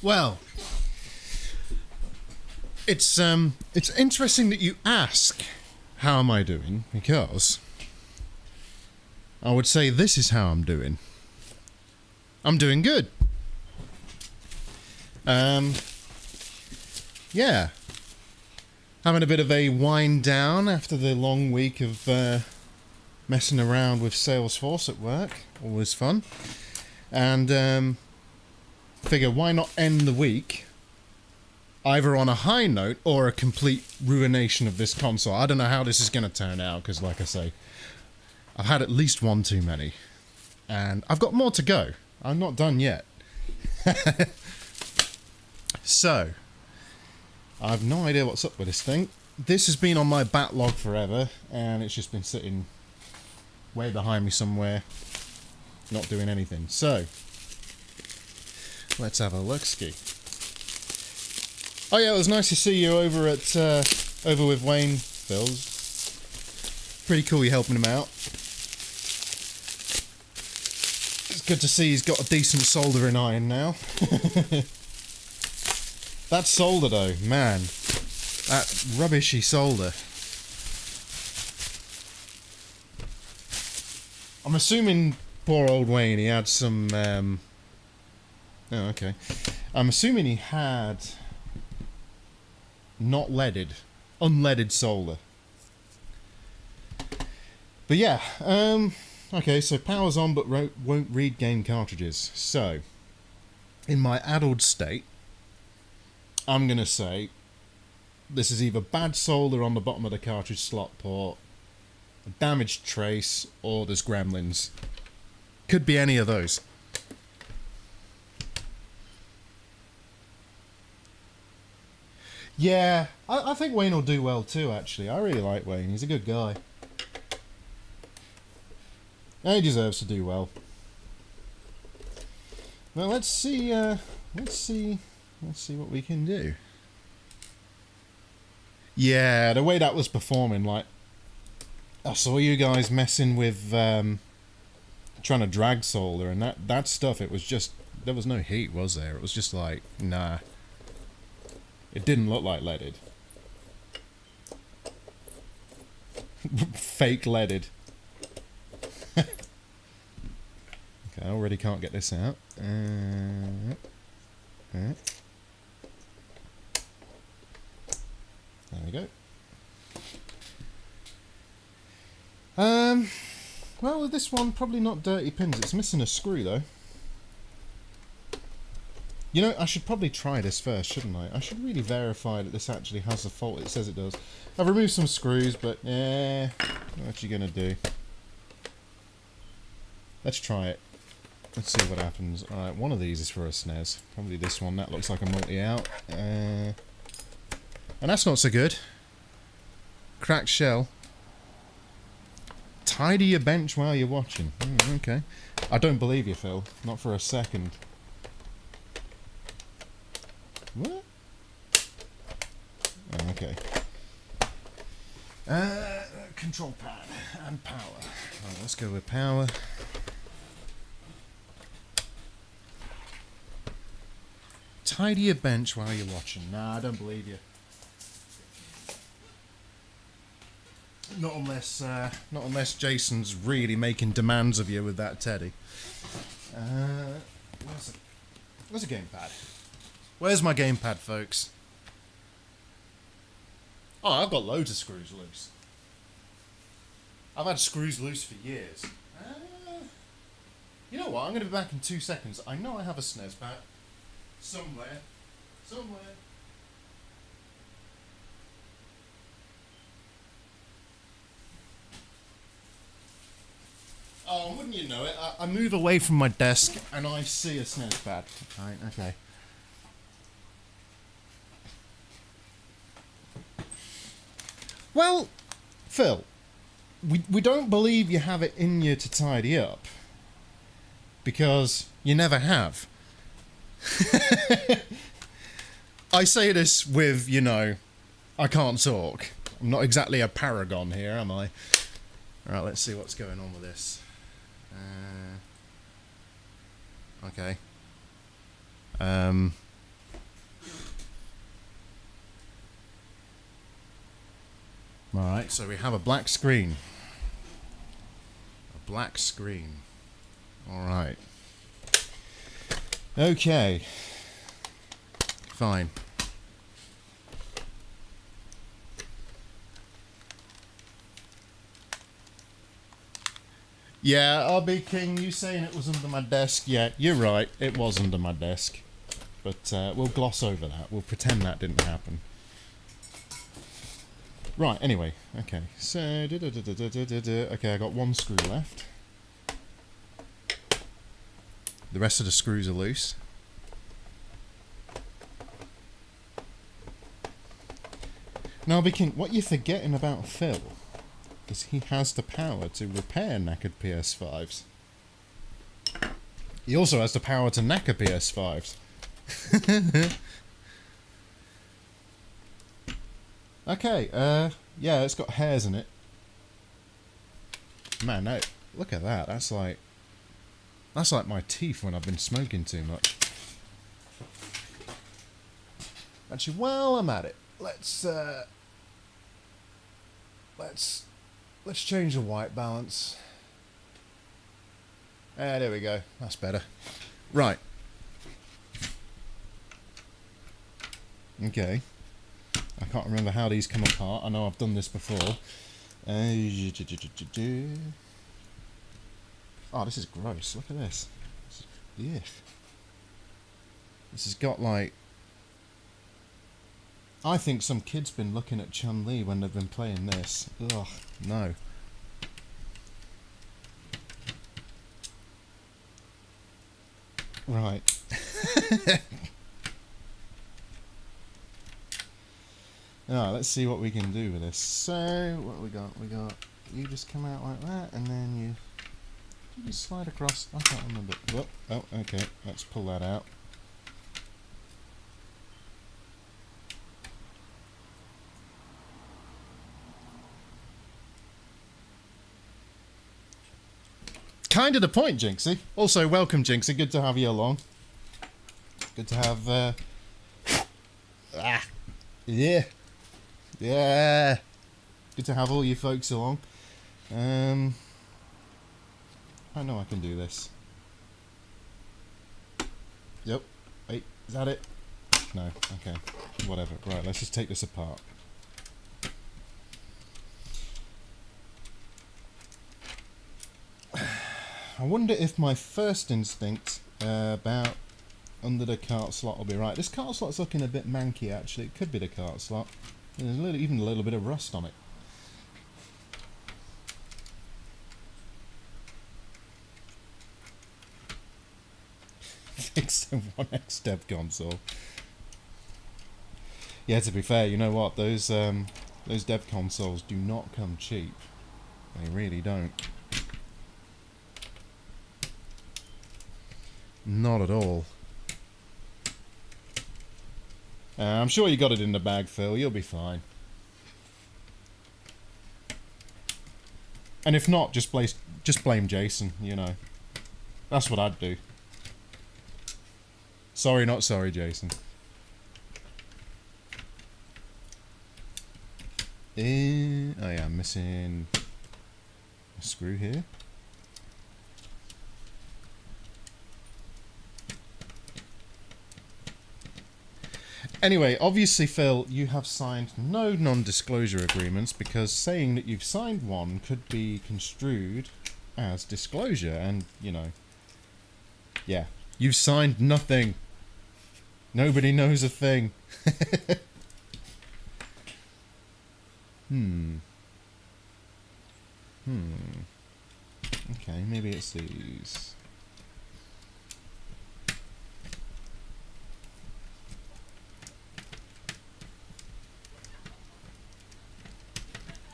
Well, it's interesting that you ask how am I doing, because I would say this is how I'm doing. I'm doing good. Yeah. Having a bit of a wind down after the long week of messing around with Salesforce at work. Always fun. And figure, why not end the week either on a high note or a complete ruination of this console. I don't know how this is going to turn out, because like I say, I've had at least one too many. And I've got more to go. I'm not done yet. So, I have no idea what's up with this thing. This has been on my backlog forever, and it's just been sitting way behind me somewhere, not doing anything. So, let's have a look-ski. Oh yeah, it was nice to see you over at over with Wayne, Phil. Pretty cool you helping him out. It's good to see he's got a decent soldering iron now. That solder though, man. That rubbishy solder. I'm assuming poor old Wayne, he had some... Oh, okay. I'm assuming he had... not leaded. Unleaded solder. But yeah, okay, so power's on but won't read game cartridges. So, in my addled state, I'm going to say this is either bad solder on the bottom of the cartridge slot port, a damaged trace, or there's gremlins. Could be any of those. Yeah, I think Wayne will do well too, actually. I really like Wayne. He's a good guy. And he deserves to do well. Well, let's see what we can do. Yeah, the way that was performing, like, I saw you guys messing with trying to drag solder, and that stuff, it was just, there was no heat, was there? It was just like, nah. It didn't look like leaded. Fake leaded. Okay, I already can't get this out. There we go. Well, with this one, probably not dirty pins. It's missing a screw, though. You know, I should probably try this first, shouldn't I? I should really verify that this actually has the fault it says it does. I've removed some screws, but yeah, what you gonna do? Let's try it. Let's see what happens. Alright, one of these is for a SNES. Probably this one. That looks like a multi-out. And that's not so good. Cracked shell. Tidy your bench while you're watching. Okay. I don't believe you, Phil. Not for a second. What? Oh, okay. Control pad and power. Right, let's go with power. Tidy your bench while you're watching. Nah, I don't believe you. Not unless Jason's really making demands of you with that teddy. Where's a gamepad? Where's my gamepad, folks? Oh, I've got loads of screws loose. I've had screws loose for years. You know what? I'm going to be back in 2 seconds. I know I have a SNES back. Somewhere. Oh, wouldn't you know it? I move away from my desk and I see a SNES pad. Right, okay. Well, Phil, we don't believe you have it in you to tidy up. Because you never have. I say this with, you know, I can't talk. I'm not exactly a paragon here, am I? Alright, let's see what's going on with this. Okay. Alright, so we have a black screen. A black screen. Alright. Okay. Fine. Yeah, RB King, you saying it was under my desk? Yeah, you're right, it was under my desk. But we'll gloss over that. We'll pretend that didn't happen. Right, anyway. Okay, so... Okay, I got one screw left. The rest of the screws are loose. Now, RB King, what you're forgetting about Phil is he has the power to repair knackered PS5s. He also has the power to knacker PS5s. Okay, yeah, it's got hairs in it. Man, no, look at that. That's like my teeth when I've been smoking too much. Actually, while I'm at it, let's change the white balance. There we go. That's better. Right. Okay. I can't remember how these come apart. I know I've done this before. Oh, this is gross. Look at this. Yeah. This has got like... I think some kid's been looking at Chun-Li when they've been playing this. Ugh, no. Right. Alright, let's see what we can do with this. So, what we got? We got... You just come out like that, and then you slide across. I can't remember. Whoop. Oh, okay. Let's pull that out. Kind of the point, Jinxie. Also, welcome, Jinxie. Good to have you along. Good to have... Yeah. Yeah. Good to have all you folks along. I know I can do this. Yep. Wait, is that it? No. Okay. Whatever. Right, let's just take this apart. I wonder if my first instinct about under the cart slot will be right. This cart slot's looking a bit manky, actually. It could be the cart slot. There's even a little bit of rust on it. Fix the 1X dev console. Yeah, to be fair, you know what? Those dev consoles do not come cheap. They really don't. Not at all. I'm sure you got it in the bag, Phil. You'll be fine. And if not, just blame Jason, you know. That's what I'd do. Sorry, not sorry, Jason. Oh yeah, I'm missing a screw here. Anyway, obviously, Phil, you have signed no non-disclosure agreements because saying that you've signed one could be construed as disclosure, and, you know, yeah, you've signed nothing. Nobody knows a thing. Okay, maybe it's these.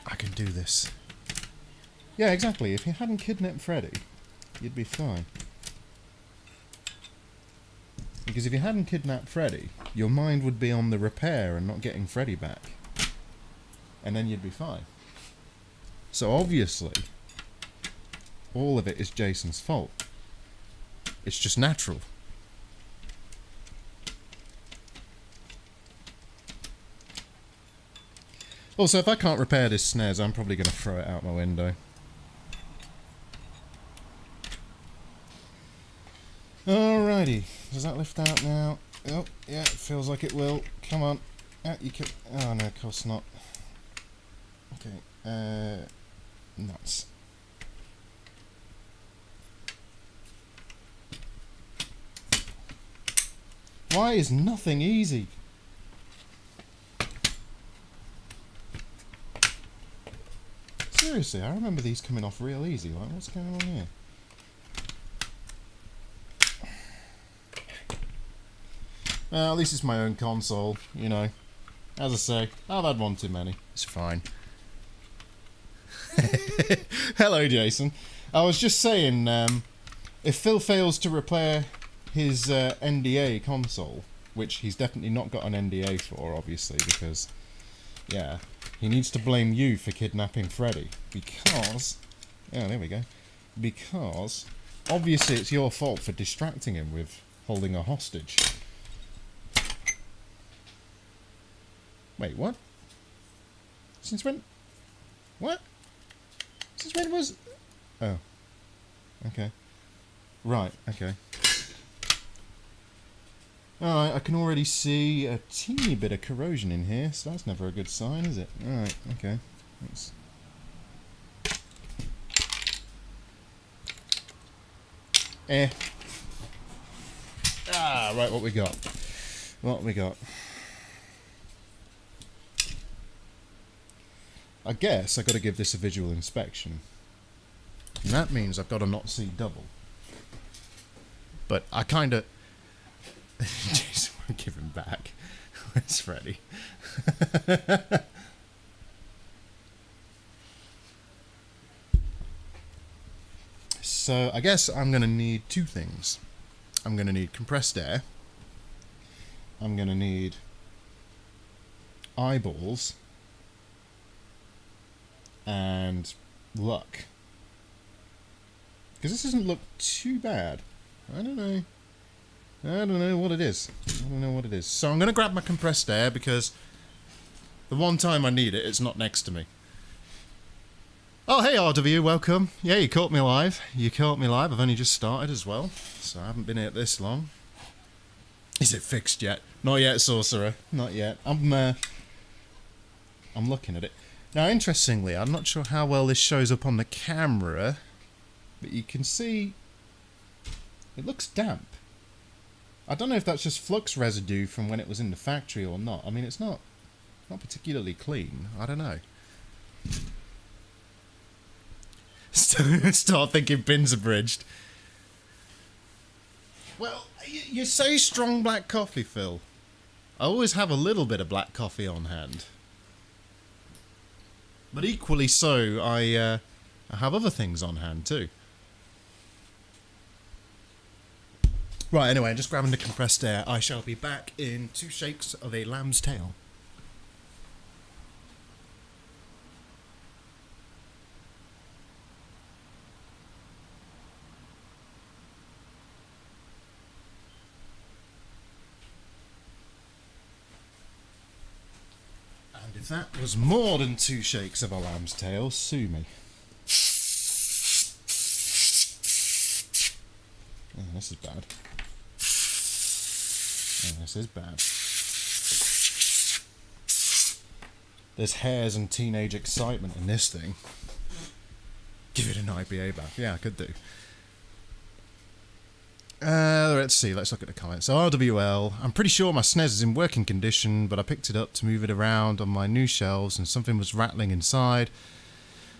I can do this. Yeah, exactly. If you hadn't kidnapped Freddy, you'd be fine. Because if you hadn't kidnapped Freddy, your mind would be on the repair and not getting Freddy back. And then you'd be fine. So obviously, all of it is Jason's fault. It's just natural. Also, if I can't repair this SNES, I'm probably going to throw it out my window. Alrighty. Does that lift out now? Oh, yeah, it feels like it will. Come on. You can... Oh, no, of course not. Okay. Nuts. Why is nothing easy? Seriously, I remember these coming off real easy. Like, what's going on here? Well, at least it's my own console, you know. As I say, I've had one too many. It's fine. Hello, Jason. I was just saying, if Phil fails to repair his NDA console, which he's definitely not got an NDA for, obviously, because, yeah, he needs to blame you for kidnapping Freddy, because... Yeah, there we go. Because, obviously, it's your fault for distracting him with holding a hostage. Wait, what? Since when? What? Since when was... Oh. Okay. Right, okay. Alright, I can already see a teeny bit of corrosion in here, so that's never a good sign, is it? Alright, okay. Thanks. Ah, right, what we got? What we got? I guess I've got to give this a visual inspection. And that means I've got to not see double. But I kind of... Jason won't give him back. Where's Freddy? So I guess I'm going to need two things. I'm going to need compressed air. I'm going to need eyeballs. And luck. Because this doesn't look too bad. I don't know. I don't know what it is. I don't know what it is. So I'm going to grab my compressed air because the one time I need it, it's not next to me. Oh, hey RW, welcome. Yeah, you caught me live. You caught me live. I've only just started as well, so I haven't been here this long. Is it fixed yet? Not yet, Sorcerer. Not yet. I'm looking at it. Now, interestingly, I'm not sure how well this shows up on the camera, but you can see it looks damp. I don't know if that's just flux residue from when it was in the factory or not. I mean, it's not particularly clean. I don't know. Start thinking bins abridged. Well, you say strong black coffee, Phil. I always have a little bit of black coffee on hand. But equally so, I have other things on hand too. Right, anyway, just grabbing the compressed air. I shall be back in 2 shakes of a lamb's tail. And if that was more than 2 shakes of a lamb's tail, sue me. Oh, this is bad. Oh, this is bad. There's hairs and teenage excitement in this thing. Give it an IPA bath. Yeah, I could do. Let's see. Let's look at the comments. So RWL. I'm pretty sure my SNES is in working condition, but I picked it up to move it around on my new shelves and something was rattling inside.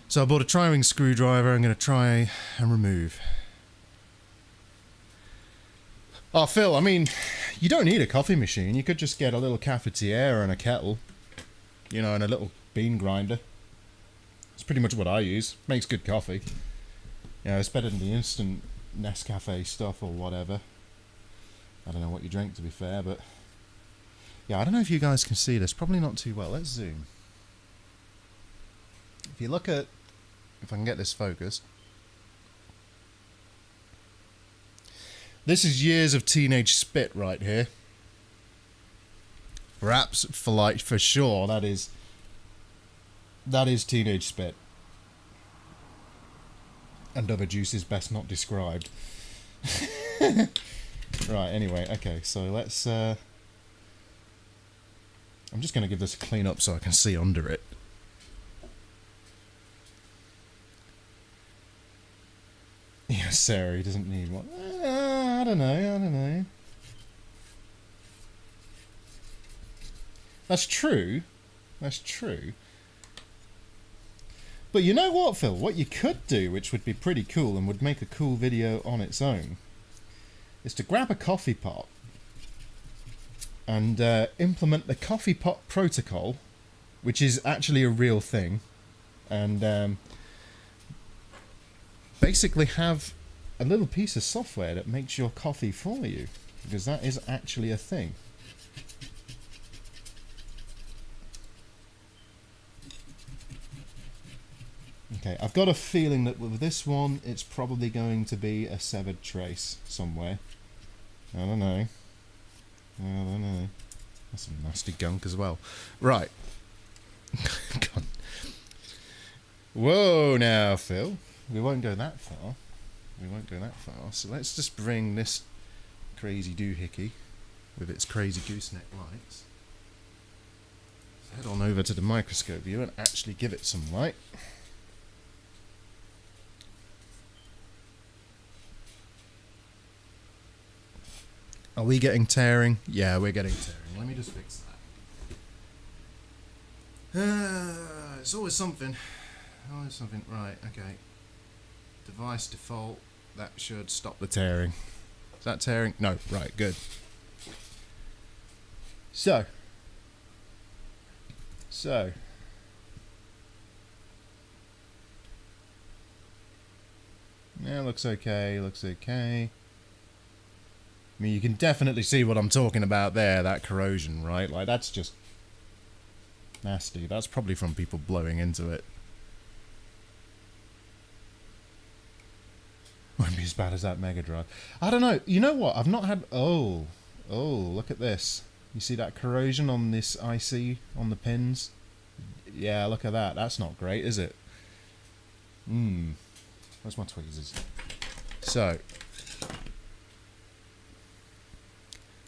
So I bought a tri-ring screwdriver I'm going to try and remove. Oh, Phil, I mean, you don't need a coffee machine. You could just get a little cafetiere and a kettle. You know, and a little bean grinder. It's pretty much what I use. Makes good coffee. You know, it's better than the instant Nescafe stuff or whatever. I don't know what you drink, to be fair, but... Yeah, I don't know if you guys can see this. Probably not too well. Let's zoom. If you look at... If I can get this focused... This is years of teenage spit right here. Perhaps for sure, that is That is teenage spit. And other juices best not described. Right, anyway, okay, so let's... I'm just going to give this a clean up so I can see under it. Yeah, Sarah, he doesn't need one. I don't know. That's true. That's true. But you know what, Phil? What you could do, which would be pretty cool and would make a cool video on its own, is to grab a coffee pot and implement the coffee pot protocol, which is actually a real thing, and basically have a little piece of software that makes your coffee for you, because that is actually a thing. Okay, I've got a feeling that with this one, it's probably going to be a severed trace somewhere. I don't know. That's some nasty gunk as well. Right. God. Whoa now, Phil. We won't go that far. So let's just bring this crazy doohickey with its crazy gooseneck lights. Let's head on over to the microscope view and actually give it some light. Are we getting tearing? Yeah, we're getting tearing. Let me just fix that. It's always something. Always something. Right, okay. Device default. That should stop the tearing. Is that tearing? No. Right, good. So. Yeah, looks okay. I mean, you can definitely see what I'm talking about there, that corrosion, right? Like, that's just nasty. That's probably from people blowing into it. Won't be as bad as that Mega Drive. I don't know. You know what? I've not had... Oh, look at this. You see that corrosion on this IC, on the pins? Yeah, look at that. That's not great, is it? Where's my tweezers? So...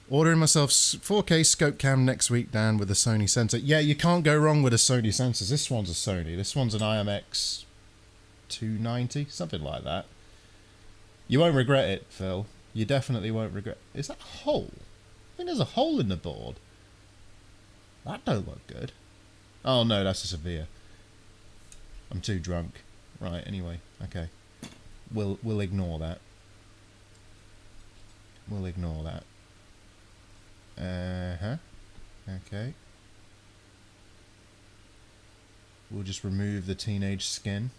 ordering myself 4K scope cam next week, Dan, with a Sony sensor. Yeah, you can't go wrong with a Sony sensor. This one's a Sony. This one's an IMX 290, something like that. You won't regret it, Phil. You definitely won't regret. Is that a hole? I think there's a hole in the board. That don't look good. Oh no, that's a Severe. I'm too drunk. Right, anyway, okay. We'll ignore that. Okay. We'll just remove the teenage skin.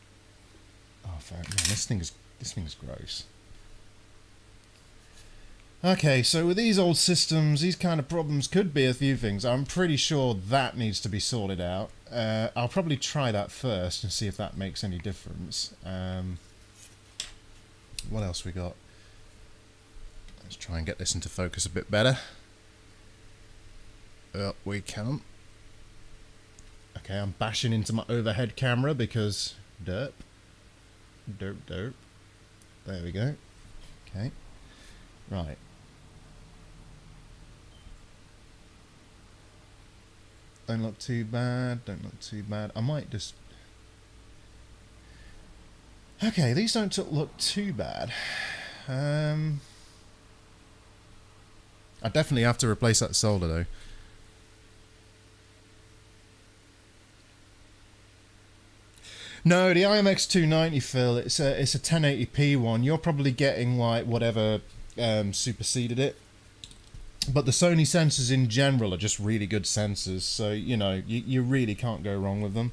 Oh, man, this thing is gross. Okay, so with these old systems, these kind of problems could be a few things. I'm pretty sure that needs to be sorted out. I'll probably try that first and see if that makes any difference. What else we got? Let's try and get this into focus a bit better. We can. Okay, I'm bashing into my overhead camera because derp. There we go. Okay. Right. Don't look too bad. I might just... Okay, these don't look too bad. I definitely have to replace that solder though. No, the IMX 290, Phil, it's a 1080p one. You're probably getting like whatever superseded it. But the Sony sensors in general are just really good sensors, so you know you really can't go wrong with them.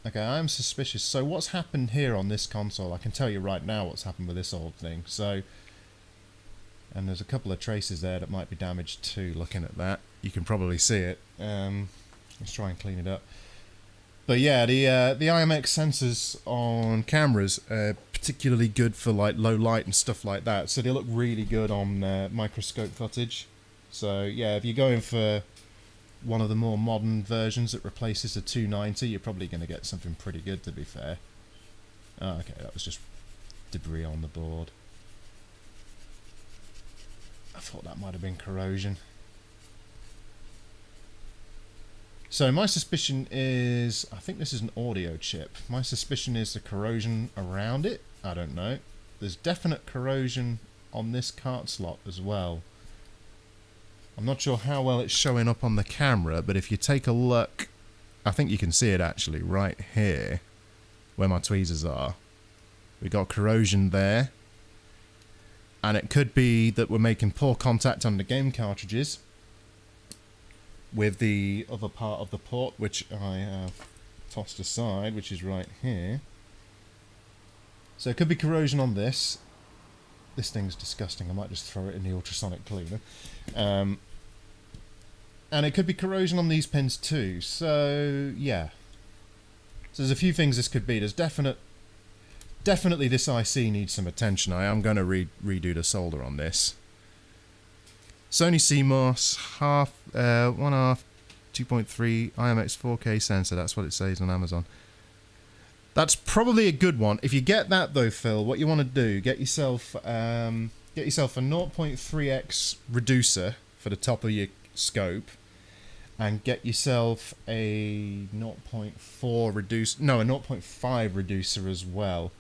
Okay, I'm suspicious. So what's happened here on this console? I can tell you right now what's happened with this old thing. So, and there's a couple of traces there that might be damaged too. Looking at that, you can probably see it. Let's try and clean it up. But yeah, the IMX sensors on cameras are particularly good for like low light and stuff like that. So they look really good on microscope footage. So yeah, if you're going for one of the more modern versions that replaces the 290, you're probably going to get something pretty good, to be fair. Oh, okay, that was just debris on the board. I thought that might have been corrosion. So my suspicion is, I think this is an audio chip. My suspicion is the corrosion around it. I don't know. There's definite corrosion on this cart slot as well. I'm not sure how well it's showing up on the camera, but if you take a look, I think you can see it actually right here, where my tweezers are. We got corrosion there. And it could be that we're making poor contact on the game cartridges with the other part of the port, which I have tossed aside, which is right here. So it could be corrosion on this. This thing's disgusting. I might just throw it in the ultrasonic cleaner. And it could be corrosion on these pins too. So, yeah. So there's a few things this could be. There's definitely this IC needs some attention. I am going to redo the solder on this. Sony CMOS, 1/2, 2.3 IMX 4K sensor. That's what it says on Amazon. That's probably a good one. If you get that though, Phil, what you want to do, get yourself a 0.3x reducer for the top of your scope, and get yourself a 0.4 reducer. No, a 0.5 reducer as well.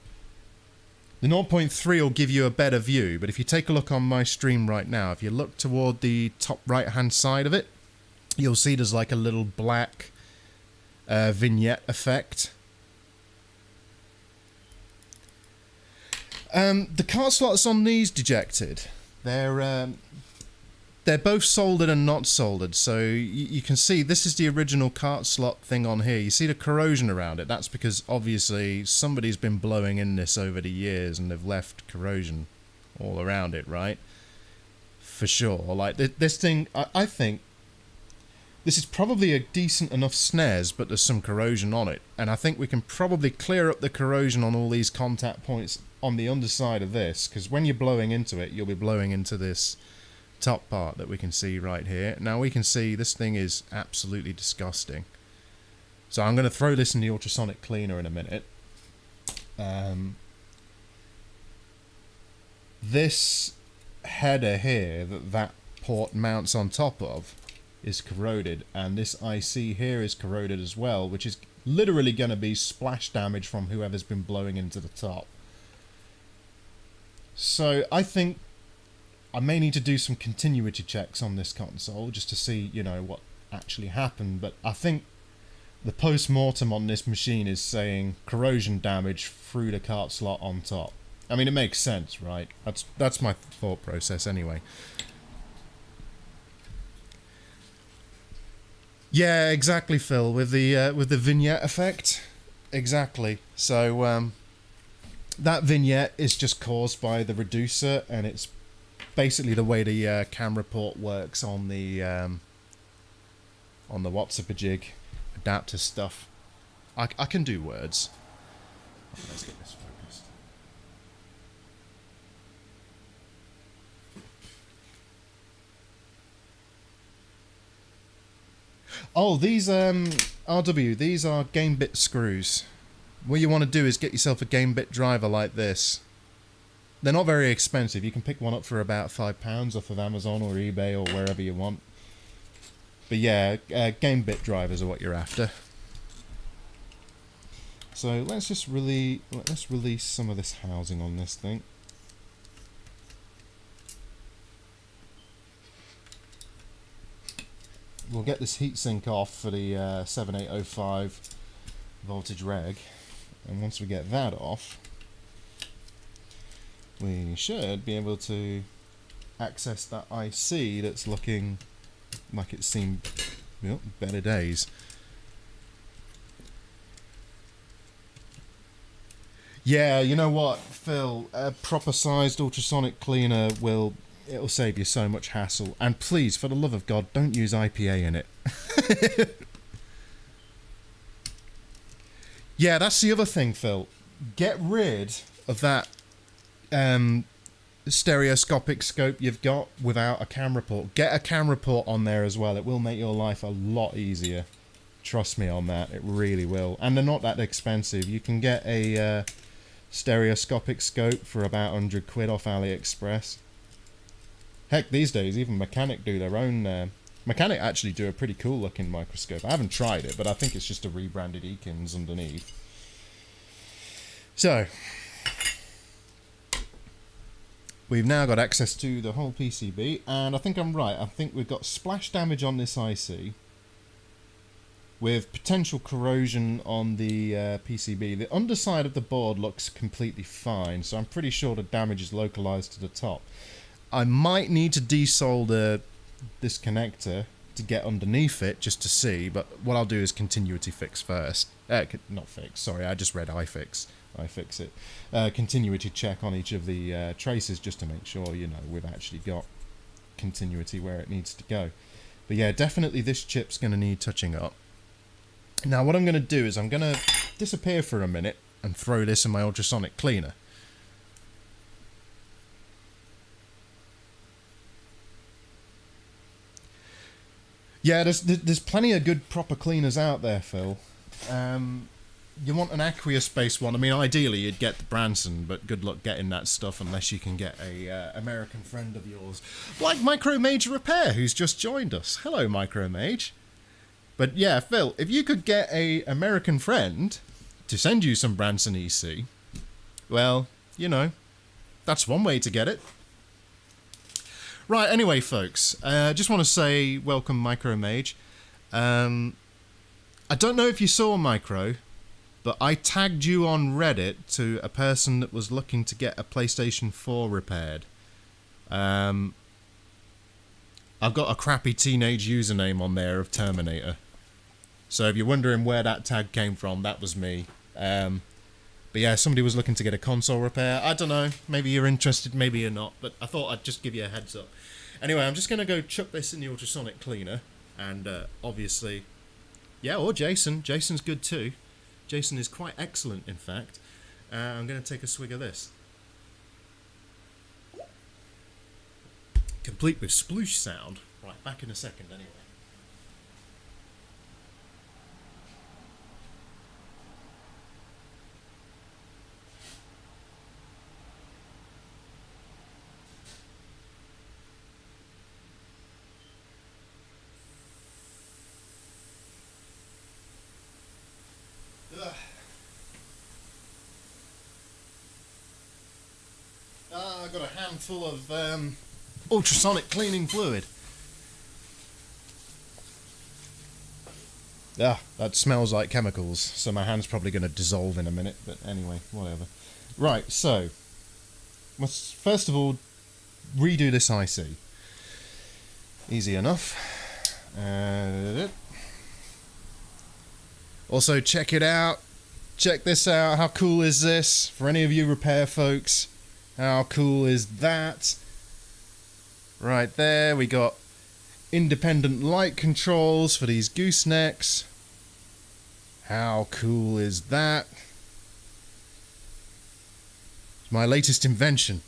The 0.3 will give you a better view, but if you take a look on my stream right now, if you look toward the top right-hand side of it, you'll see there's like a little black vignette effect. The cart slots on these dejected. They're both soldered and not soldered, so you can see this is the original cart slot thing on here. You see the corrosion around it. That's because obviously somebody's been blowing in this over the years and they've left corrosion all around it, right? For sure. Like this thing, I think this is probably a decent enough SNES, but there's some corrosion on it. And I think we can probably clear up the corrosion on all these contact points on the underside of this, because when you're blowing into it, you'll be blowing into this top part that we can see right here. Now we can see this thing is absolutely disgusting. So I'm going to throw this in the ultrasonic cleaner in a minute. This header here that port mounts on top of is corroded, and this IC here is corroded as well, which is literally going to be splash damage from whoever's been blowing into the top. So I think I may need to do some continuity checks on this console just to see, you know, what actually happened. But I think the post-mortem on this machine is saying corrosion damage through the cart slot on top. I mean, it makes sense, right? That's my thought process anyway. Yeah, exactly, Phil. With the vignette effect, exactly. So that vignette is just caused by the reducer, and it's basically the way the camera port works on the Watsapajig adapter stuff. I can do words. Let's get this focused. Oh, these RW, these are game bit screws. What you want to do is get yourself a game bit driver like this. They're not very expensive. You can pick one up for about £5 off of Amazon or eBay or wherever you want. But yeah, game bit drivers are what you're after. So let's release some of this housing on this thing. We'll get this heatsink off for the 7805 voltage reg, and once we get that off, we should be able to access that IC that's looking like it's seen, well, better days. Yeah, you know what, Phil? A proper sized ultrasonic cleaner it'll save you so much hassle. And please, for the love of God, don't use IPA in it. Yeah, that's the other thing, Phil. Get rid of that stereoscopic scope you've got without a camera port. Get a camera port on there as well. It will make your life a lot easier. Trust me on that. It really will. And they're not that expensive. You can get a stereoscopic scope for about 100 quid off AliExpress. Heck, these days even Mechanic do their own. Mechanic actually do a pretty cool looking microscope. I haven't tried it, but I think it's just a rebranded Eakins underneath. So we've now got access to the whole PCB, and I think I'm right. I think we've got splash damage on this IC with potential corrosion on the PCB. The underside of the board looks completely fine, so I'm pretty sure the damage is localized to the top. I might need to desolder this connector to get underneath it just to see, but what I'll do is continuity fix first. Not fix, sorry, I just read iFix. iFix it. Continuity check on each of the traces just to make sure, you know, we've actually got continuity where it needs to go. But yeah, definitely this chip's going to need touching up. Now what I'm going to do is I'm going to disappear for a minute and throw this in my ultrasonic cleaner. Yeah, there's plenty of good proper cleaners out there, Phil. You want an aqueous-based one. I mean, ideally you'd get the Branson, but good luck getting that stuff unless you can get a American friend of yours, like Micromage Repair, who's just joined us. Hello, Micromage. But yeah, Phil, if you could get a American friend to send you some Branson EC, well, you know, that's one way to get it. Right, anyway, folks, just want to say welcome, Micromage. I don't know if you saw, Micro, but I tagged you on Reddit to a person that was looking to get a PlayStation 4 repaired. I've got a crappy teenage username on there of Terminator. So if you're wondering where that tag came from, that was me. But yeah, somebody was looking to get a console repair. I don't know, maybe you're interested, maybe you're not, but I thought I'd just give you a heads up. Anyway, I'm just going to go chuck this in the ultrasonic cleaner, and obviously, yeah, or Jason. Jason's good too. Jason is quite excellent, in fact. I'm going to take a swig of this. Complete with sploosh sound. Right, back in a second anyway. I've got a handful of ultrasonic cleaning fluid. That smells like chemicals, so my hand's probably going to dissolve in a minute, but anyway, whatever. Right, so, let's first of all redo this IC. Easy enough. Also, check it out. Check this out. How cool is this? For any of you repair folks, how cool is that? Right there, we got independent light controls for these goosenecks. How cool is that? It's my latest invention.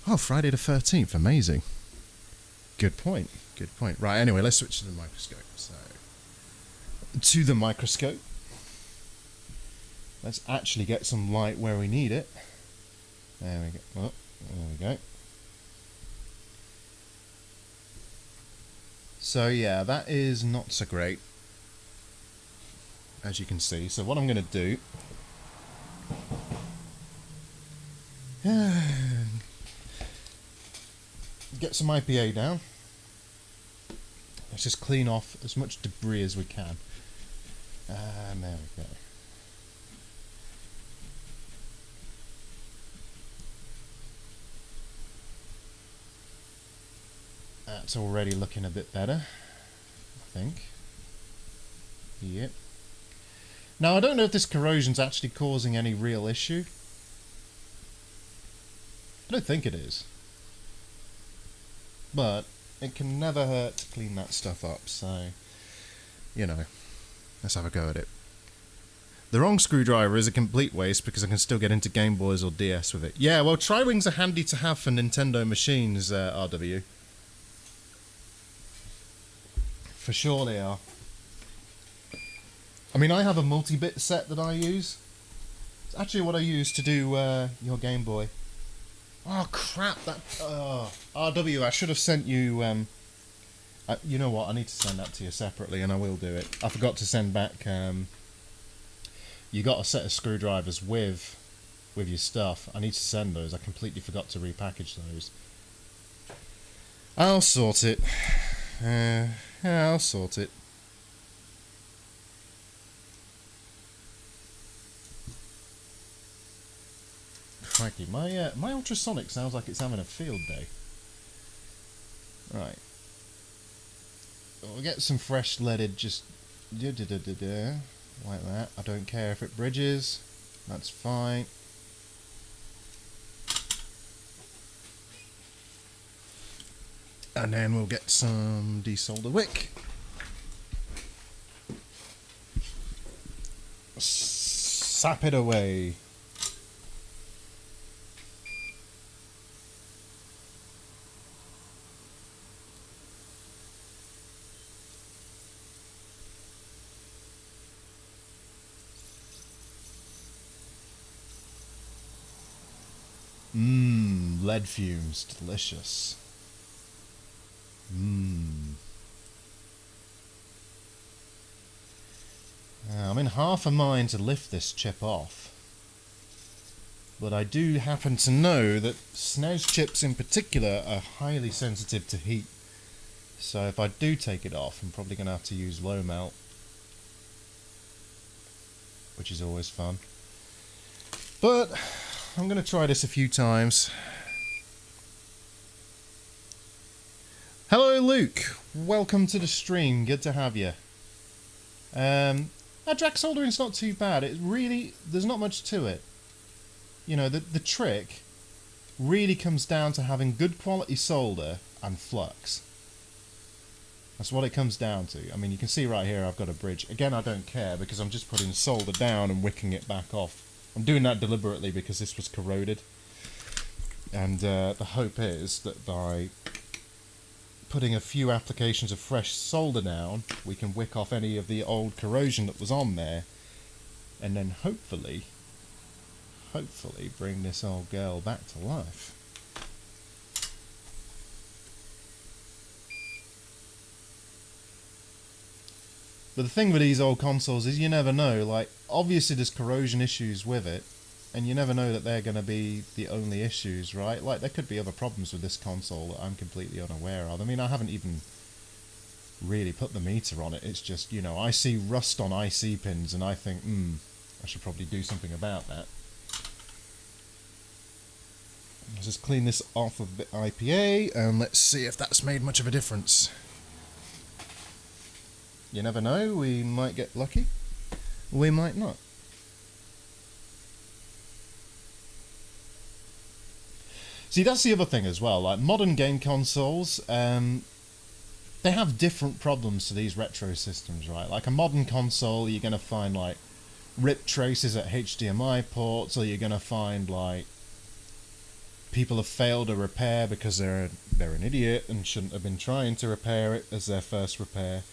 Oh, Friday the 13th, amazing. Good point, good point. Right, anyway, let's switch to the microscope. So, to the microscope. Let's actually get some light where we need it. There we go. Oh, there we go. So yeah, that is not so great, as you can see. So what I'm going to do, get some IPA down. Let's just clean off as much debris as we can. And there we go. That's already looking a bit better, I think. Yep. Now, I don't know if this corrosion's actually causing any real issue. I don't think it is. But it can never hurt to clean that stuff up, so, you know, let's have a go at it. The wrong screwdriver is a complete waste because I can still get into Game Boys or DS with it. Yeah, well, tri-wings are handy to have for Nintendo machines, RW. For sure they are. I mean, I have a multi-bit set that I use. It's actually what I use to do your Game Boy. Oh, crap, that... RW, I should have sent you... you know what, I need to send that to you separately, and I will do it. I forgot to send back... you got a set of screwdrivers with your stuff. I need to send those. I completely forgot to repackage those. I'll sort it. Yeah, I'll sort it. Crikey, my ultrasonic sounds like it's having a field day. Right. We'll get some fresh leaded, just like that. I don't care if it bridges. That's fine. And then we'll get some desolder wick. Sap it away. Lead fumes, delicious. I'm in half a mind to lift this chip off, but I do happen to know that SNES chips in particular are highly sensitive to heat, so if I do take it off, I'm probably going to have to use low melt, which is always fun. But I'm going to try this a few times. Hello Luke, welcome to the stream, good to have you. Drac soldering's not too bad, there's not much to it. You know, the trick really comes down to having good quality solder and flux. That's what it comes down to. I mean, you can see right here I've got a bridge. Again, I don't care because I'm just putting solder down and wicking it back off. I'm doing that deliberately because this was corroded. And the hope is that by putting a few applications of fresh solder down, we can wick off any of the old corrosion that was on there, and then hopefully bring this old girl back to life. But the thing with these old consoles is you never know, like, obviously there's corrosion issues with it, and you never know that they're going to be the only issues, right? Like, there could be other problems with this console that I'm completely unaware of. I mean, I haven't even really put the meter on it. It's just, you know, I see rust on IC pins and I think, I should probably do something about that. Let's just clean this off of the IPA and let's see if that's made much of a difference. You never know, we might get lucky, we might not. See, that's the other thing as well, like modern game consoles, they have different problems to these retro systems, right? Like a modern console, you're going to find like ripped traces at HDMI ports, or you're going to find like people have failed to repair because they're an idiot and shouldn't have been trying to repair it as their first repair,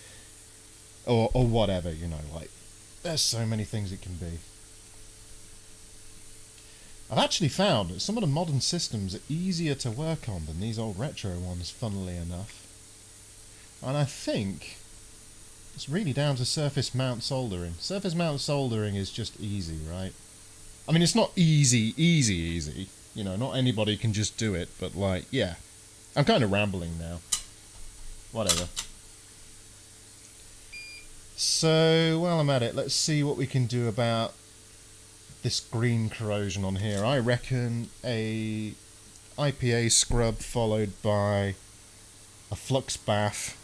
or whatever, you know, like there's so many things it can be. I've actually found that some of the modern systems are easier to work on than these old retro ones, funnily enough. And I think it's really down to surface mount soldering. Surface mount soldering is just easy, right? I mean, it's not easy. You know, not anybody can just do it, but like, yeah. I'm kind of rambling now. Whatever. So, while I'm at it, let's see what we can do about this green corrosion on here. I reckon a IPA scrub followed by a flux bath,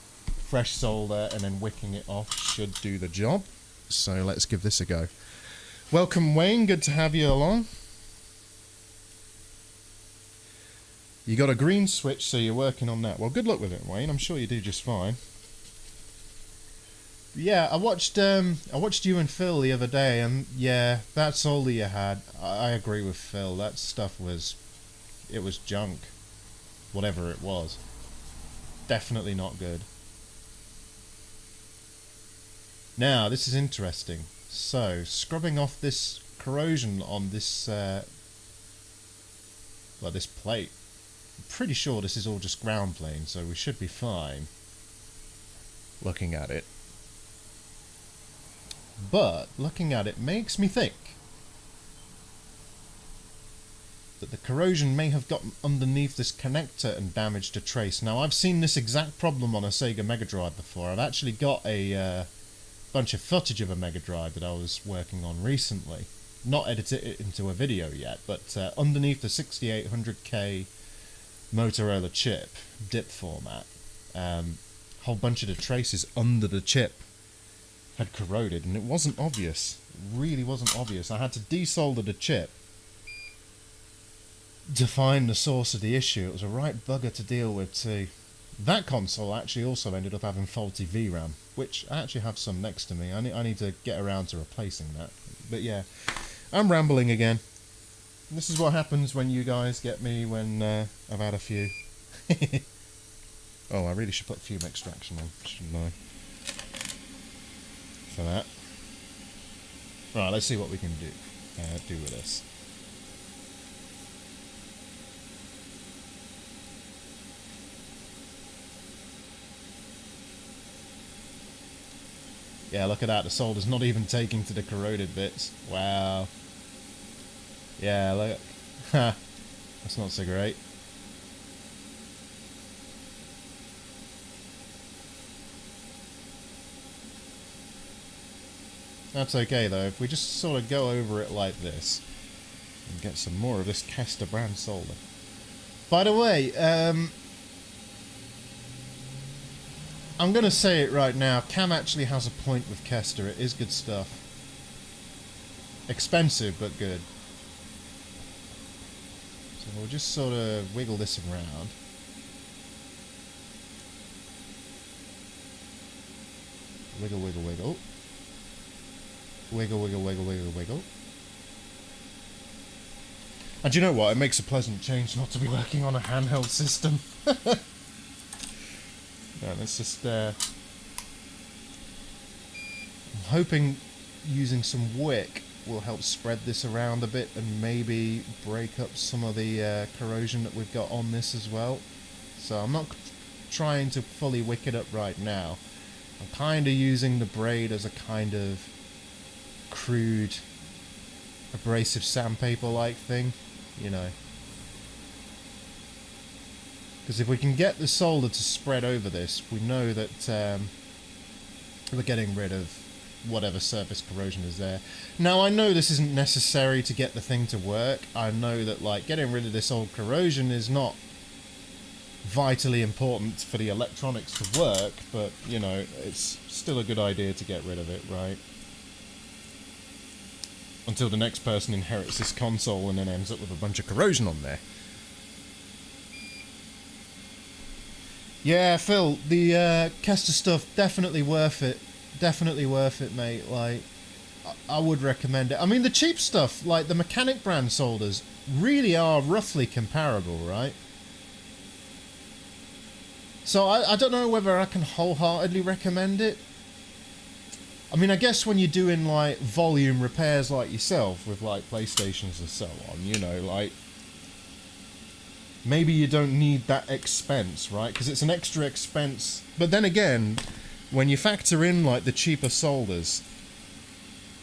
fresh solder, and then wicking it off should do the job. So let's give this a go. Welcome Wayne, good to have you along. You got a green switch, so you're working on that. Well, good luck with it, Wayne. I'm sure you do just fine. Yeah, I watched you and Phil the other day, and yeah, that solder you had, I agree with Phil. That stuff was junk, whatever it was. Definitely not good. Now, this is interesting. So, scrubbing off this corrosion on this, this plate. I'm pretty sure this is all just ground plane, so we should be fine looking at it. But, looking at it makes me think that the corrosion may have gotten underneath this connector and damaged a trace. Now, I've seen this exact problem on a Sega Mega Drive before. I've actually got a bunch of footage of a Mega Drive that I was working on recently. Not edited it into a video yet, but underneath the 6800K Motorola chip, DIP format, whole bunch of the traces under the chip had corroded, and it wasn't obvious. It really wasn't obvious. I had to desolder the chip to find the source of the issue. It was a right bugger to deal with too. That console actually also ended up having faulty VRAM, which I actually have some next to me. I need to get around to replacing that. But yeah, I'm rambling again. This is what happens when you guys get me when I've had a few. Oh, I really should put fume extraction on, shouldn't I? For that. Right, let's see what we can do with this. Yeah, look at that, the solder's not even taking to the corroded bits. Wow. Yeah, look. Ha. That's not so great. That's okay though, if we just sort of go over it like this and get some more of this Kester brand solder. By the way, I'm going to say it right now, Cam actually has a point with Kester. It is good stuff. Expensive, but good. So we'll just sort of wiggle this around. Wiggle, wiggle, wiggle. Wiggle, wiggle, wiggle, wiggle, wiggle. And you know what? It makes a pleasant change not to be working on a handheld system. Right, let's just, I'm hoping using some wick will help spread this around a bit and maybe break up some of the corrosion that we've got on this as well. So I'm not trying to fully wick it up right now. I'm kind of using the braid as a kind of crude abrasive sandpaper-like thing, you know. Because if we can get the solder to spread over this, we know that we're getting rid of whatever surface corrosion is there. Now, I know this isn't necessary to get the thing to work. I know that, like, getting rid of this old corrosion is not vitally important for the electronics to work, but, you know, it's still a good idea to get rid of it, right? Until the next person inherits this console and then ends up with a bunch of corrosion on there. Yeah, Phil, the Kester stuff, definitely worth it. Definitely worth it, mate. Like, I would recommend it. I mean, the cheap stuff, like the Mechanic brand solders, really are roughly comparable, right? So I don't know whether I can wholeheartedly recommend it. I mean, I guess when you're doing, like, volume repairs like yourself with, like, PlayStations and so on, you know, like, maybe you don't need that expense, right? Because it's an extra expense. But then again, when you factor in, like, the cheaper solders,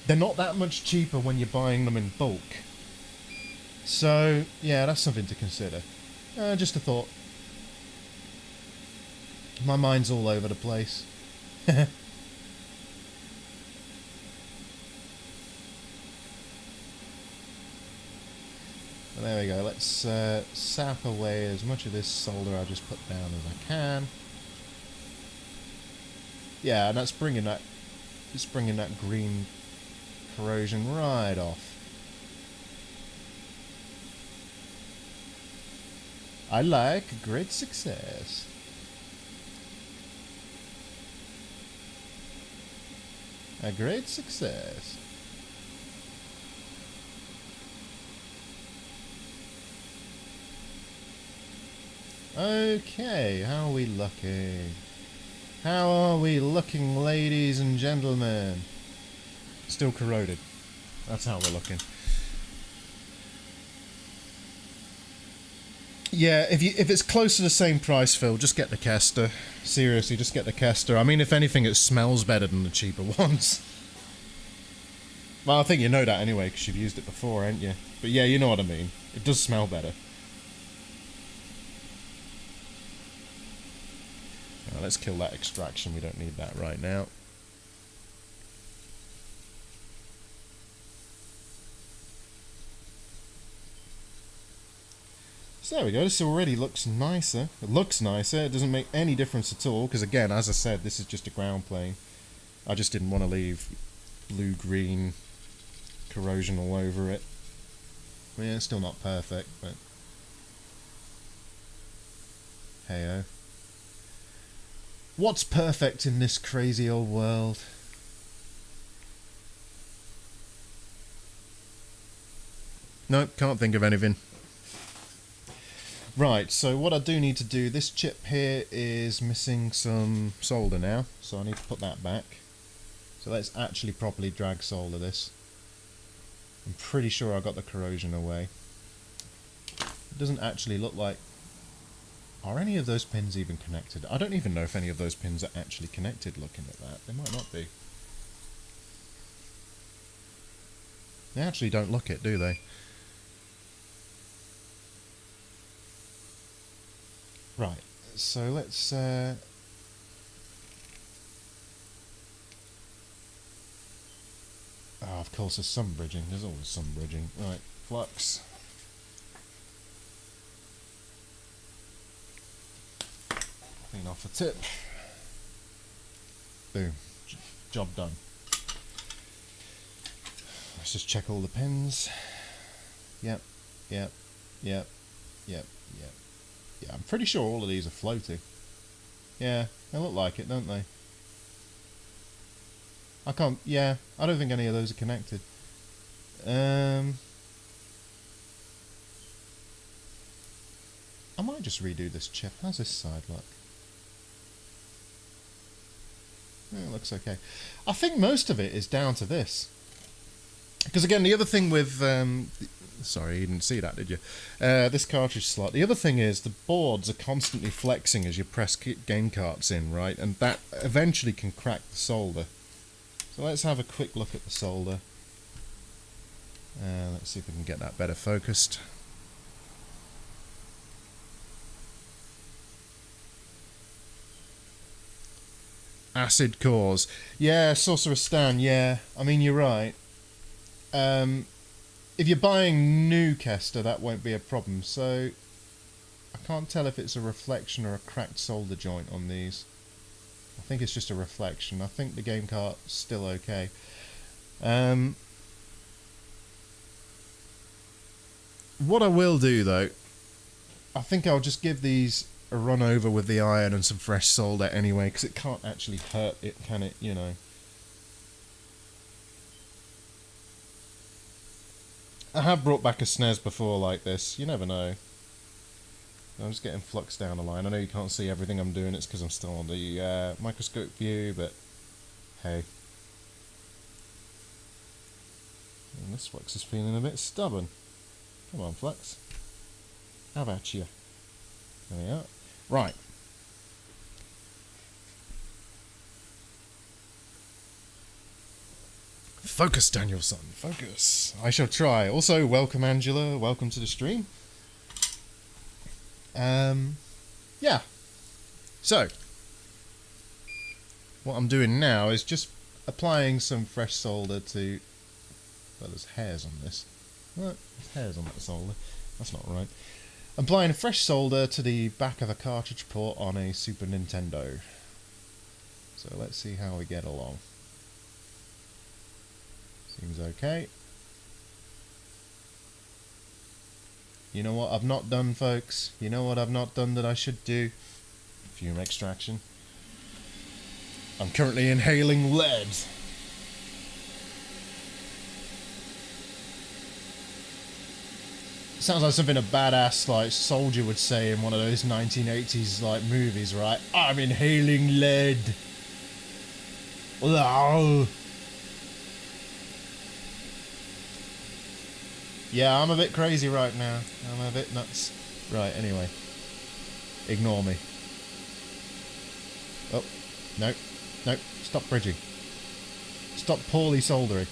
they're not that much cheaper when you're buying them in bulk. So, yeah, that's something to consider. Just a thought. My mind's all over the place. There we go, let's sap away as much of this solder I just put down as I can. Yeah, and that's bringing that green corrosion right off. I like great success. A great success. Okay, how are we looking? How are we looking, ladies and gentlemen? Still corroded. That's how we're looking. Yeah, if it's close to the same price, Phil, just get the Kester. Seriously, just get the Kester. I mean, if anything, it smells better than the cheaper ones. Well, I think you know that anyway, because you've used it before, ain't you? But yeah, you know what I mean. It does smell better. Right, let's kill that extraction. We don't need that right now. So there we go, this already looks nicer. It looks nicer, it doesn't make any difference at all, because again, as I said, this is just a ground plane. I just didn't want to leave blue-green corrosion all over it. I mean, it's still not perfect, but hey-oh. What's perfect in this crazy old world? Nope, can't think of anything. Right, so what I do need to do, this chip here is missing some solder now, so I need to put that back. So let's actually properly drag solder this. I'm pretty sure I got the corrosion away. It doesn't actually look like... Are any of those pins even connected? I don't even know if any of those pins are actually connected looking at that. They might not be. They actually don't look it, do they? Right, so let's oh, of course there's some bridging, there's always some bridging. Right, flux. Clean off the tip. Boom, job done. Let's just check all the pins. Yep, yep, yep, yep, yep. Yeah, I'm pretty sure all of these are floaty. Yeah, they look like it, don't they? I can't... Yeah, I don't think any of those are connected. I might just redo this chip. How's this side look? Yeah, it looks okay. I think most of it is down to this. Because again, the other thing with... sorry, you didn't see that, did you? This cartridge slot. The other thing is the boards are constantly flexing as you press game carts in, right? And that eventually can crack the solder. So let's have a quick look at the solder. Let's see if we can get that better focused. Acid cores. Yeah, Sorcerer's Stan, yeah. I mean, you're right. If you're buying new Kester, that won't be a problem. So, I can't tell if it's a reflection or a cracked solder joint on these. I think it's just a reflection. I think the game cart's still okay. What I will do, though, I think I'll just give these a run over with the iron and some fresh solder anyway, because it can't actually hurt it, can it, you know? I have brought back a SNES before like this, you never know. I'm just getting flux down the line. I know you can't see everything I'm doing, it's because I'm still on the microscope view, but hey. And this flux is feeling a bit stubborn. Come on, flux. How about you? There we are. Right. Focus, Danielson. Focus. I shall try. Also, welcome, Angela. Welcome to the stream. Yeah. So, what I'm doing now is just applying some fresh solder to... Well, there's hairs on this. What? There's hairs on that solder. That's not right. I'm applying fresh solder to the back of a cartridge port on a Super Nintendo. So let's see how we get along. Seems okay. You know what I've not done, folks? You know what I've not done that I should do? Fume extraction. I'm currently inhaling lead. Sounds like something a badass like soldier would say in one of those 1980s like movies, right? I'm inhaling lead. Wow. Yeah, I'm a bit crazy right now. I'm a bit nuts. Right, anyway. Ignore me. Oh, no. No, stop bridging. Stop poorly soldering.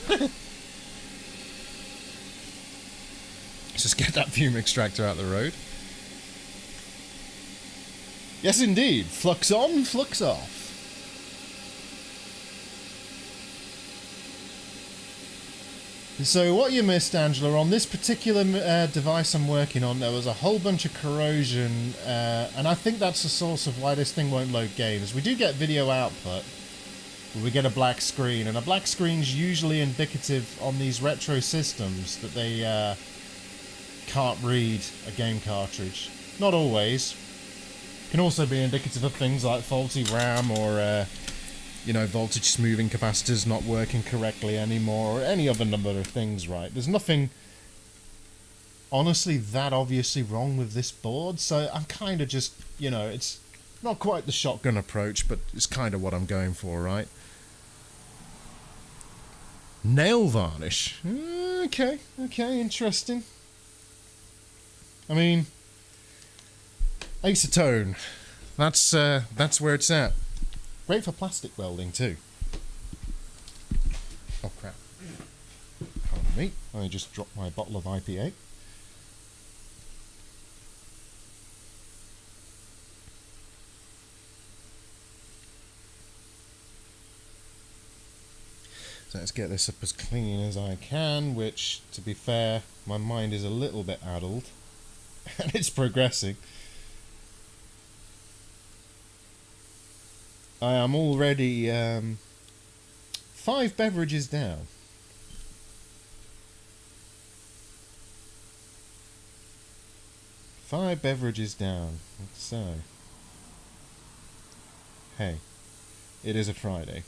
Let's just get that fume extractor out of the road. Yes, indeed. Flux on, flux off. So what you missed, Angela, on this particular device I'm working on, there was a whole bunch of corrosion, and I think that's the source of why this thing won't load games. We do get video output, we get a black screen, and a black screen's usually indicative on these retro systems that they can't read a game cartridge. Not always. Can also be indicative of things like faulty RAM or you know, voltage smoothing capacitors not working correctly anymore, or any other number of things, right? There's nothing, honestly, that obviously wrong with this board, so I'm kind of just, you know, it's not quite the shotgun approach, but it's kind of what I'm going for, right? Nail varnish. Okay, interesting. I mean, acetone. That's where it's at. Great for plastic welding too. Oh crap. Pardon me. I just dropped my bottle of IPA. So let's get this up as clean as I can, which, to be fair, my mind is a little bit addled. And it's progressing. I am already 5 beverages down. So, hey, it is a Friday.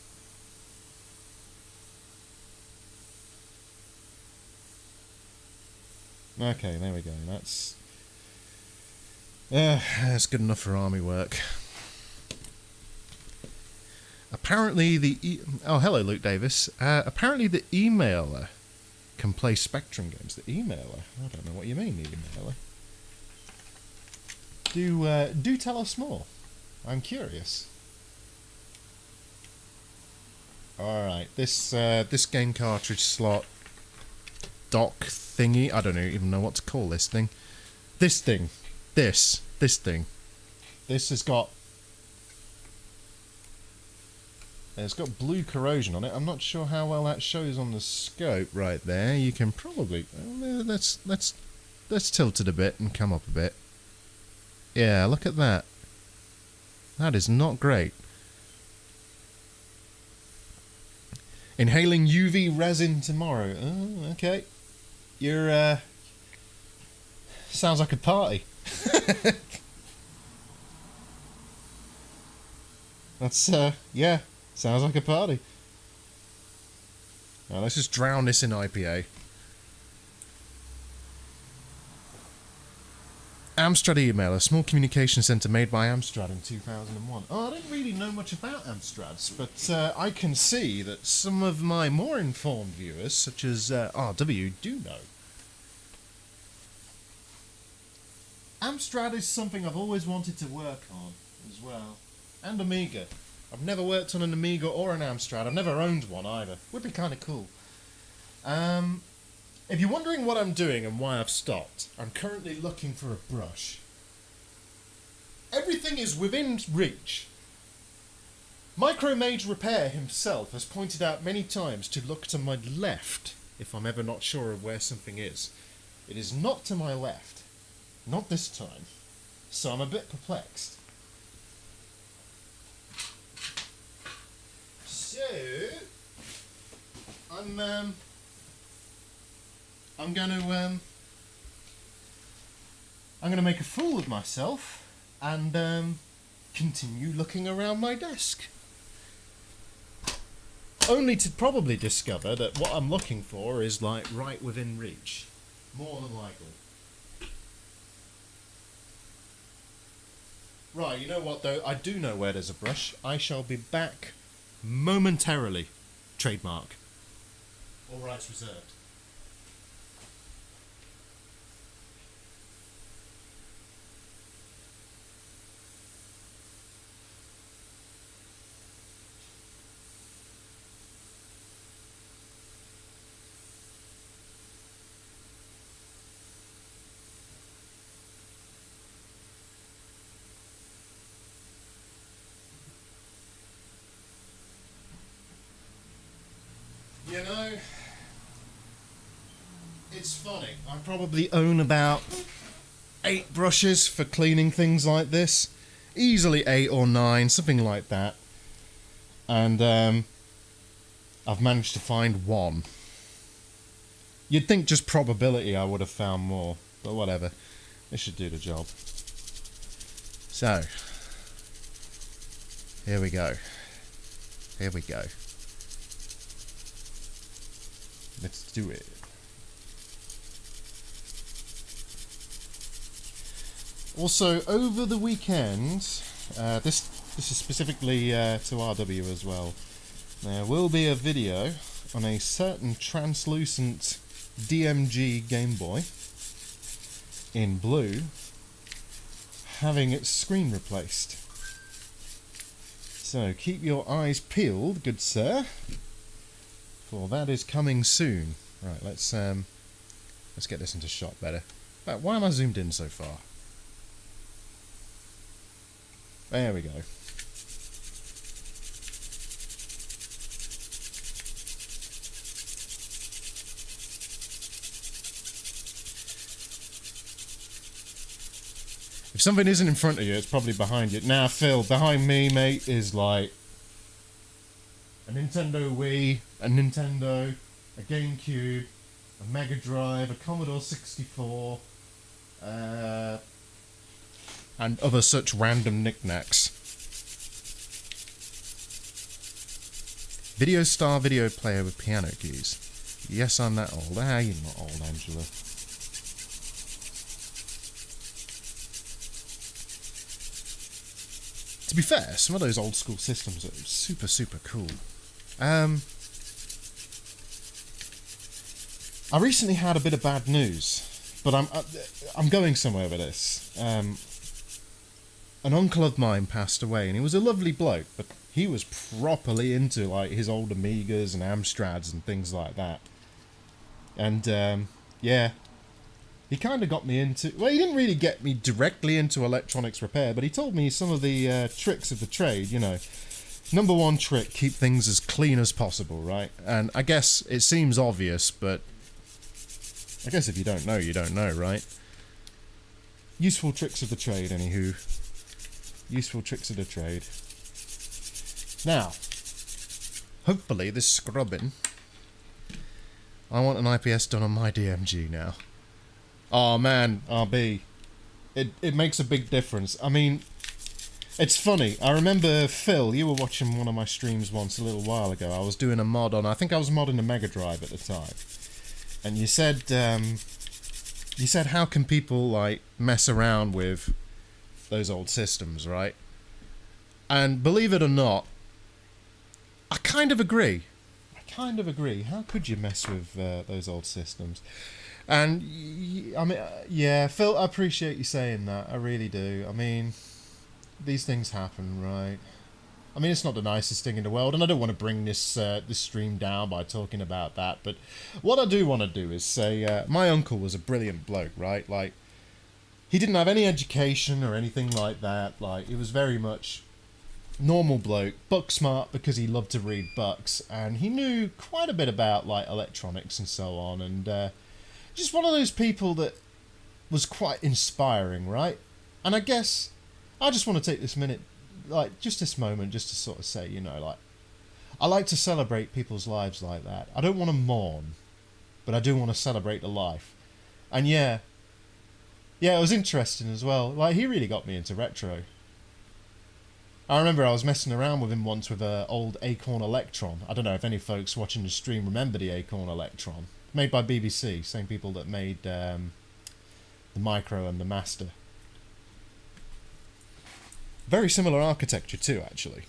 Okay, there we go. That's good enough for army work. Apparently oh, hello, Luke Davis. Apparently the emailer can play Spectrum games. The emailer? I don't know what you mean, the emailer. Do tell us more. I'm curious. Alright, this game cartridge slot dock thingy, I don't even know what to call this thing. This thing. This thing. This has got... It's got blue corrosion on it. I'm not sure how well that shows on the scope right there. You can probably... Let's tilt it a bit and come up a bit. Yeah, look at that. That is not great. Inhaling UV resin tomorrow. Oh, okay. You're, sounds like a party. That's, yeah. Sounds like a party. Now let's just drown this in IPA. Amstrad email, a small communication centre made by Amstrad in 2001. Oh, I don't really know much about Amstrads, but I can see that some of my more informed viewers, such as RW, do know. Amstrad is something I've always wanted to work on as well. And Amiga. I've never worked on an Amiga or an Amstrad. I've never owned one either. Would be kind of cool. If you're wondering what I'm doing and why I've stopped, I'm currently looking for a brush. Everything is within reach. Micromage Repair himself has pointed out many times to look to my left if I'm ever not sure of where something is. It is not to my left. Not this time. So I'm a bit perplexed. So, I'm gonna make a fool of myself and continue looking around my desk. Only to probably discover that what I'm looking for is like right within reach. More than likely. Right, you know what though? I do know where there's a brush. I shall be back momentarily. Trademark. All rights reserved. You know, it's funny. I probably own about 8 brushes for cleaning things like this. Easily 8 or 9, something like that. And I've managed to find 1. You'd think just probability I would have found more, but whatever. This should do the job. So, here we go. Here we go. Let's do it. Also, over the weekend, this is specifically to RW as well. There will be a video on a certain translucent DMG Game Boy in blue having its screen replaced. So keep your eyes peeled, good sir, for that is coming soon. Right, let's get this into shot better. Why am I zoomed in so far? There we go. If something isn't in front of you, it's probably behind you. Now, Phil, behind me, mate, is like a Nintendo Wii, a Nintendo, a GameCube, a Mega Drive, a Commodore 64, and other such random knickknacks. Video Star video player with piano keys. Yes, I'm that old. Ah, you're not old, Angela. To be fair, some of those old school systems are super, super cool. I recently had a bit of bad news, but I'm going somewhere with this. An uncle of mine passed away, and he was a lovely bloke, but he was properly into like his old Amigas and Amstrads and things like that. And yeah, he kind of got me into... Well, he didn't really get me directly into electronics repair, but he told me some of the tricks of the trade, you know. Number 1 trick, keep things as clean as possible, right? And I guess it seems obvious, but I guess if you don't know, you don't know, right? Useful tricks of the trade, anywho. Useful tricks of the trade. Now, hopefully this scrubbing... I want an IPS done on my DMG now. Oh man, RB. It makes a big difference. I mean, it's funny. I remember, Phil, you were watching one of my streams once a little while ago. I was doing a mod on... I think I was modding a Mega Drive at the time. And you said, how can people, like, mess around with those old systems, right? And believe it or not, I kind of agree. How could you mess with those old systems? And, I mean, yeah, Phil, I appreciate you saying that. I really do. I mean, these things happen, right? I mean, it's not the nicest thing in the world, and I don't want to bring this this stream down by talking about that, but what I do want to do is say, my uncle was a brilliant bloke, right? Like, he didn't have any education or anything like that. Like, he was very much normal bloke, book smart because he loved to read books, and he knew quite a bit about, like, electronics and so on, and just one of those people that was quite inspiring, right? And I guess I just want to take this minute, like, just this moment, just to sort of say, you know, like, I like to celebrate people's lives like that. I don't want to mourn, but I do want to celebrate the life. And yeah, it was interesting as well. Like, he really got me into retro. I remember I was messing around with him once with an old Acorn Electron. I don't know if any folks watching the stream remember the Acorn Electron. Made by BBC, same people that made the Micro and the Master. Very similar architecture too, actually.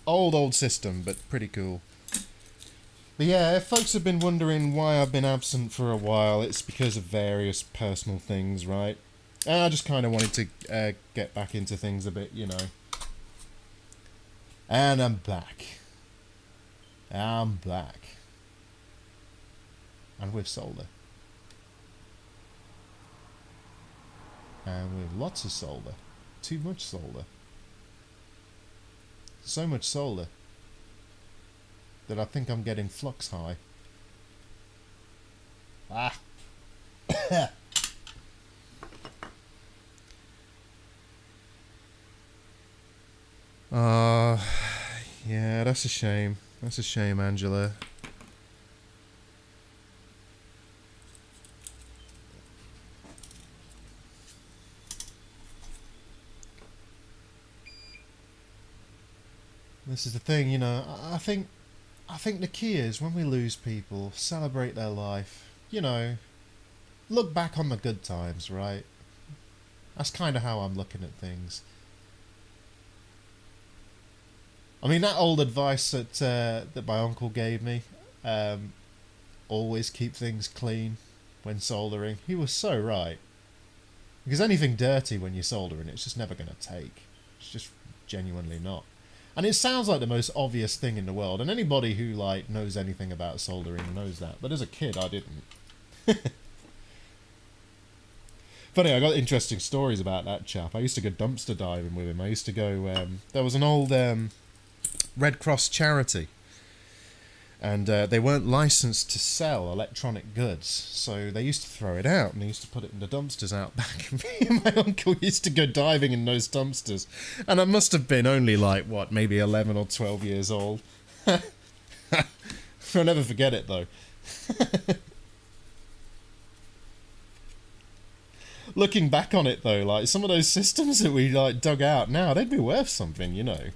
Old system, but pretty cool. But yeah, if folks have been wondering why I've been absent for a while, it's because of various personal things, right? And I just kind of wanted to get back into things a bit, you know. And I'm back. I'm back. And with solder. And with lots of solder. Too much solder. So much solder that I think I'm getting flux high. Ah. Yeah, that's a shame. That's a shame, Angela. This is the thing, you know, I think the key is when we lose people, celebrate their life, you know, look back on the good times, right? That's kind of how I'm looking at things. I mean, that old advice that my uncle gave me, always keep things clean when soldering, he was so right. Because anything dirty when you're soldering, it's just never going to take. It's just genuinely not. And it sounds like the most obvious thing in the world, and anybody who like knows anything about soldering knows that. But as a kid, I didn't. Funny, I got interesting stories about that chap. I used to go dumpster diving with him. I used to go. There was an old Red Cross charity, and they weren't licensed to sell electronic goods, so they used to throw it out, and they used to put it in the dumpsters out back. And me and my uncle used to go diving in those dumpsters, and I must have been only like, what, maybe 11 or 12 years old. I'll never forget it, though. Looking back on it, though, like, some of those systems that we, like, dug out now, they'd be worth something, you know.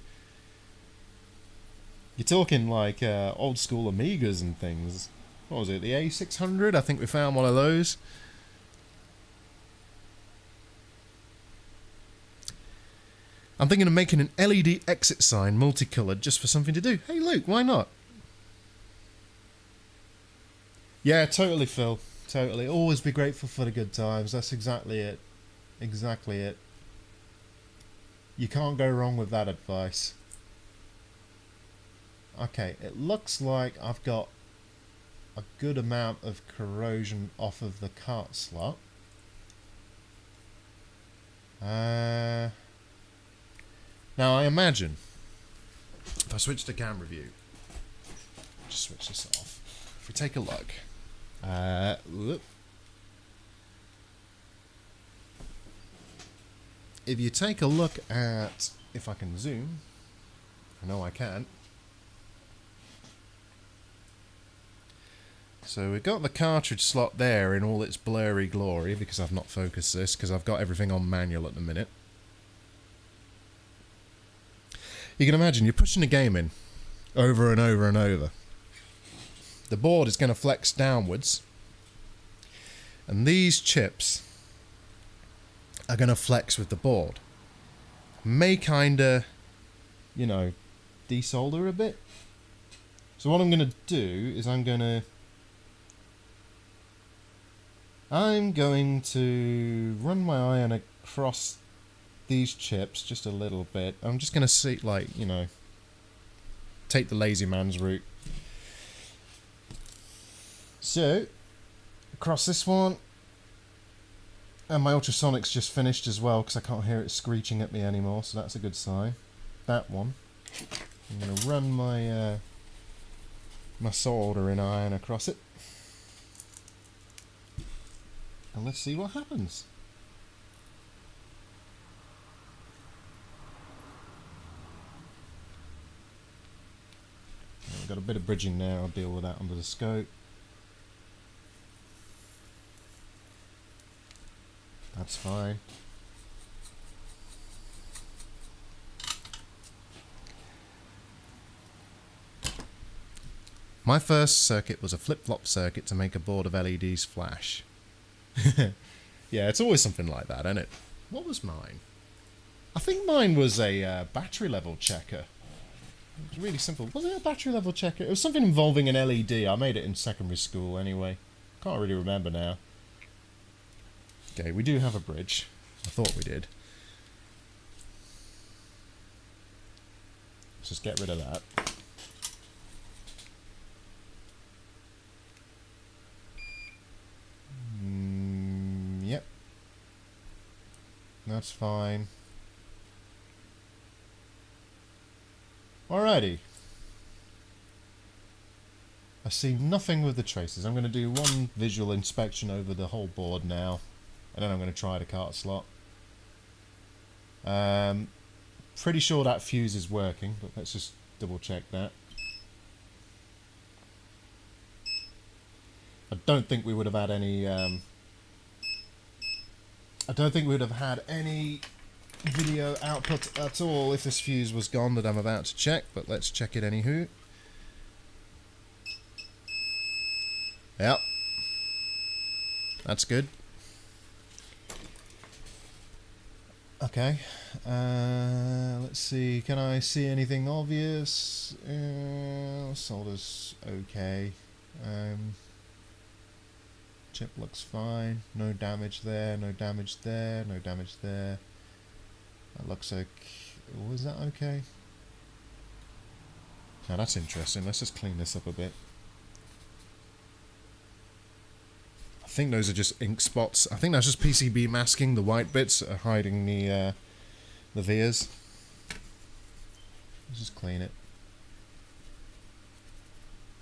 You're talking like old school Amigas and things. What was it, the A600? I think we found one of those. I'm thinking of making an LED exit sign, multicoloured, just for something to do. Hey Luke, why not? Yeah, totally, Phil. Totally. Always be grateful for the good times. That's exactly it. Exactly it. You can't go wrong with that advice. Okay, it looks like I've got a good amount of corrosion off of the cart slot. Now I imagine if I switch to camera view, just switch this off. If we take a look, if you take a look at, if I can zoom, I know I can. So we've got the cartridge slot there in all its blurry glory, because I've not focused this, because I've got everything on manual at the minute. You can imagine, you're pushing the game in over and over and over. The board is going to flex downwards, and these chips are going to flex with the board. May kinda, you know, desolder a bit. So what I'm going to do is I'm going to run my iron across these chips just a little bit. I'm just going to see, like, you know, take the lazy man's route. So, across this one, and my ultrasonic's just finished as well because I can't hear it screeching at me anymore, so that's a good sign. That one. I'm going to run my my soldering iron across it. And let's see what happens. I've got a bit of bridging there, I'll deal with that under the scope. That's fine. My first circuit was a flip-flop circuit to make a board of LEDs flash. Yeah, it's always something like that, isn't it? What was mine? I think mine was a battery level checker. It was really simple. Was it a battery level checker? It was something involving an LED. I made it in secondary school anyway. Can't really remember now. Okay, we do have a bridge. I thought we did. Let's just get rid of that. Yep. That's fine. Alrighty. I see nothing with the traces. I'm going to do one visual inspection over the whole board now, and then I'm going to try the cart slot. Pretty sure that fuse is working, but let's just double check that. I don't think we would have had any video output at all if this fuse was gone that I'm about to check, but let's check it anywho. Yep. That's good. Okay. Let's see. Can I see anything obvious? Solder's okay. Chip looks fine. No damage there. No damage there. No damage there. That looks like... Was that okay? Now that's interesting. Let's just clean this up a bit. I think those are just ink spots. I think that's just PCB masking. The white bits are hiding the vias. Let's just clean it.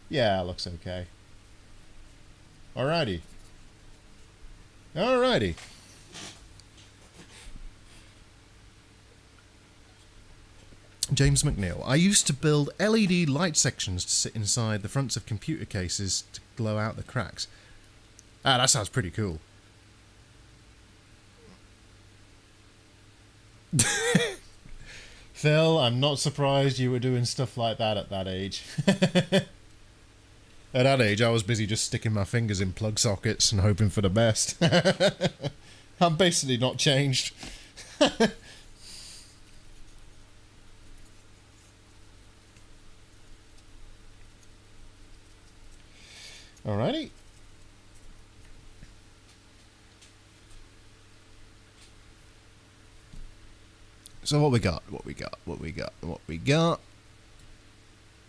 Yeah, it looks okay. Alrighty. Alrighty. James McNeil. I used to build LED light sections to sit inside the fronts of computer cases to glow out the cracks. Ah, that sounds pretty cool. Phil, I'm not surprised you were doing stuff like that at that age. At that age, I was busy just sticking my fingers in plug sockets and hoping for the best. I'm basically not changed. Alrighty. So what we got?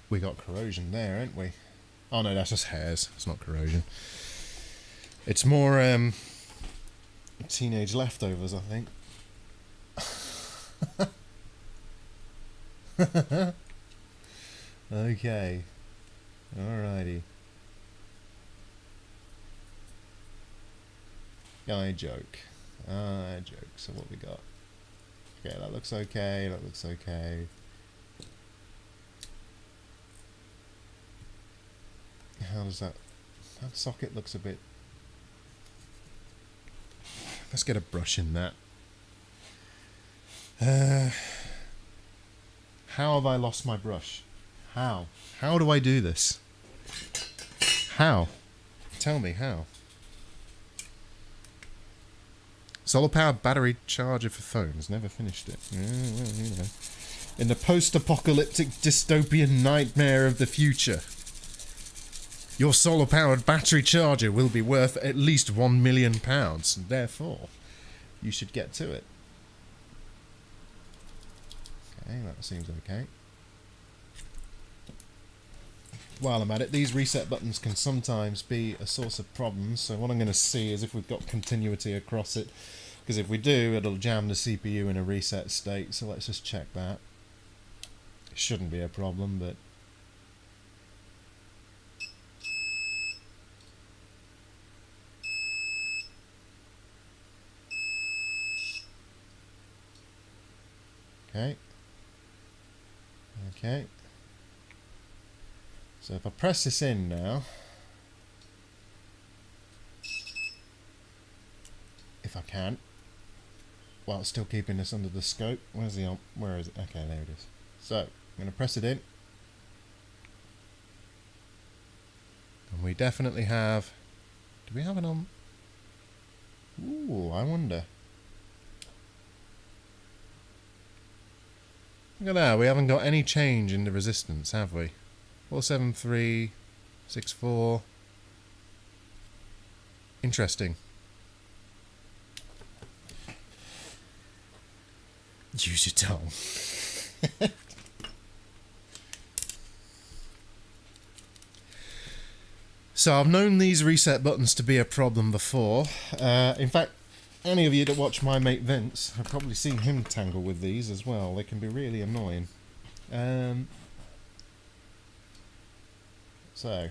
We got corrosion there, ain't we? Oh no, that's just hairs. It's not corrosion. It's more teenage leftovers, I think. Okay. Alrighty. I joke. I joke. So what we got? Okay, that looks okay. That looks okay. How does that... That socket looks a bit... Let's get a brush in that. How have I lost my brush? How? How do I do this? How? Tell me how. Solar powered battery charger for phones. Never finished it. Yeah, well, you know. In the post-apocalyptic dystopian nightmare of the future, your solar powered battery charger will be worth at least £1 million, and therefore you should get to it. Okay, that seems okay. While I'm at it, these reset buttons can sometimes be a source of problems, so what I'm going to see is if we've got continuity across it, because if we do, it'll jam the CPU in a reset state, so let's just check that. It shouldn't be a problem, but... Okay. Okay. So if I press this in now, if I can, while still keeping this under the scope, where's the where is it? Okay, there it is. So I'm going to press it in. And we definitely have... Do we have it on... Ooh, I wonder. Look at that, we haven't got any change in the resistance, have we? 47364. Interesting. Use your tongue. So I've known these reset buttons to be a problem before. In fact, any of you that watch my mate Vince have probably seen him tangle with these as well. They can be really annoying. So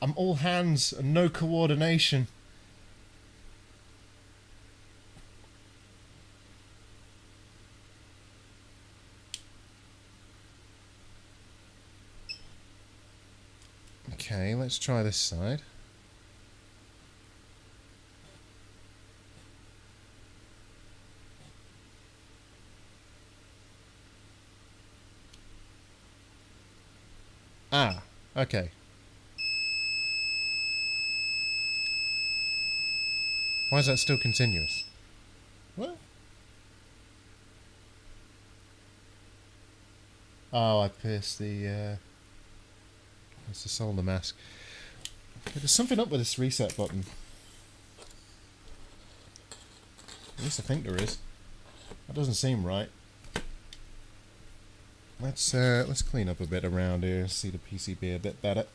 I'm all hands and no coordination. Okay, let's try this side. Ah, okay. Why is that still continuous? What? Oh, I pierced the, it's the solder mask. Okay, there's something up with this reset button. At least I think there is. That doesn't seem right. Let's clean up a bit around here, see the PCB a bit better.